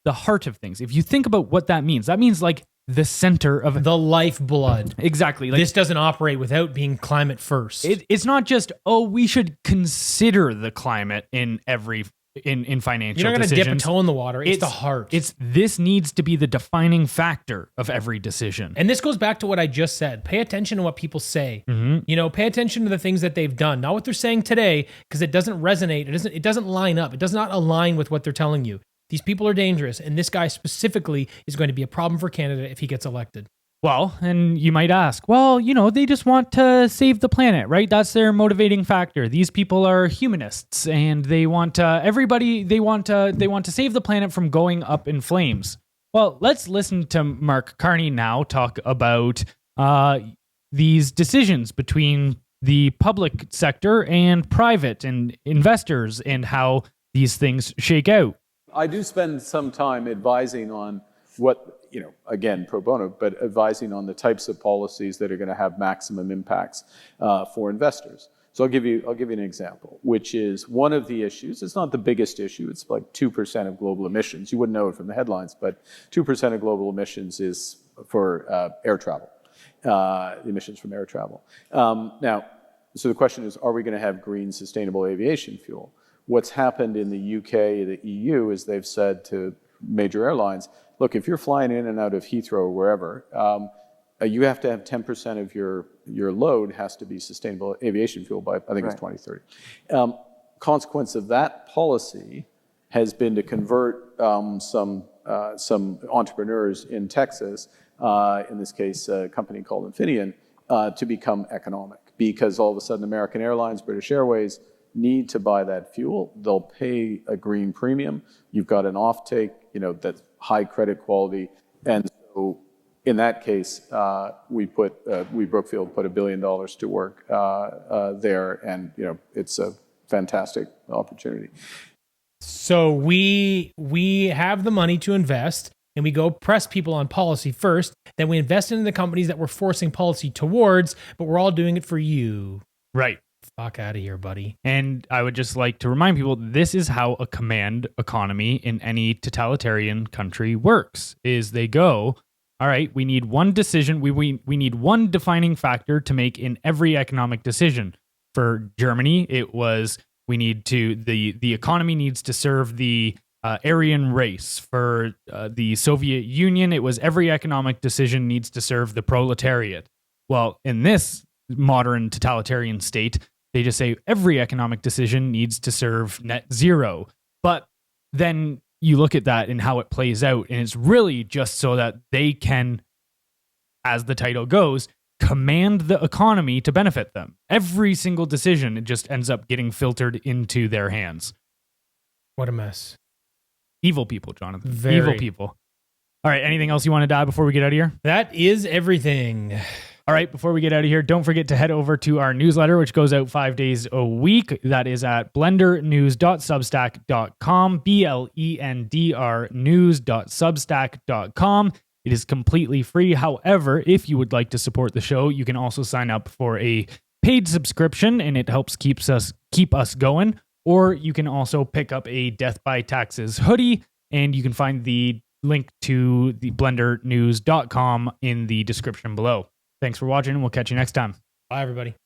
the heart of things. If you think about what that means like the center of the lifeblood. Exactly. Like, this doesn't operate without being climate first. It's not just, we should consider the climate in every in financial decisions. You're not going to dip a toe in the water. It's the heart. This needs to be the defining factor of every decision. And this goes back to what I just said. Pay attention to what people say. Mm-hmm. Pay attention to the things that they've done, not what they're saying today, because it doesn't resonate. It doesn't line up. It does not align with what they're telling you. These people are dangerous, and this guy specifically is going to be a problem for Canada if he gets elected. Well, and you might ask, they just want to save the planet, right? That's their motivating factor. These people are humanists, and they want they want to save the planet from going up in flames. Well, let's listen to Mark Carney now talk about these decisions between the public sector and private and investors and how these things shake out. I do spend some time advising on what, again, pro bono, but advising on the types of policies that are going to have maximum impacts for investors. So I'll give you an example, which is one of the issues. It's not the biggest issue. It's like 2% of global emissions. You wouldn't know it from the headlines, but 2% of global emissions is for air travel, emissions from air travel. Now, so the question is, are we going to have green, sustainable aviation fuel? What's happened in the UK, the EU, is they've said to major airlines, look, if you're flying in and out of Heathrow or wherever, you have to have 10% of your load has to be sustainable aviation fuel by, I think it's 2030. Consequence of that policy has been to convert some entrepreneurs in Texas, in this case, a company called Infineon, to become economic. Because all of a sudden, American Airlines, British Airways, need to buy that fuel. They'll pay a green premium. You've got an offtake, that's high credit quality. And so in that case, we Brookfield put $1 billion to work there. And, it's a fantastic opportunity. So we have the money to invest, and we go press people on policy first. Then we invest in the companies that we're forcing policy towards, but we're all doing it for you. Right. Fuck out of here, buddy. And I would just like to remind people, this is how a command economy in any totalitarian country works, is they go, all right, we need one decision. We need one defining factor to make in every economic decision. For Germany, it was, the economy needs to serve the Aryan race. For the Soviet Union, it was every economic decision needs to serve the proletariat. Well, in this modern totalitarian state, they just say every economic decision needs to serve net zero. But then you look at that and how it plays out, and it's really just so that they can, as the title goes, command the economy to benefit them. Every single decision, it just ends up getting filtered into their hands. What a mess. Evil people, Jonathan. Very. Evil people. All right, anything else you want to add before we get out of here? That is everything. All right, before we get out of here, don't forget to head over to our newsletter, which goes out 5 days a week. That is at blendrnews.substack.com, BLENDR news.substack.com. It is completely free. However, if you would like to support the show, you can also sign up for a paid subscription, and it helps keep us going. Or you can also pick up a Death by Taxes hoodie, and you can find the link to the blendrnews.com in the description below. Thanks for watching, and we'll catch you next time. Bye, everybody.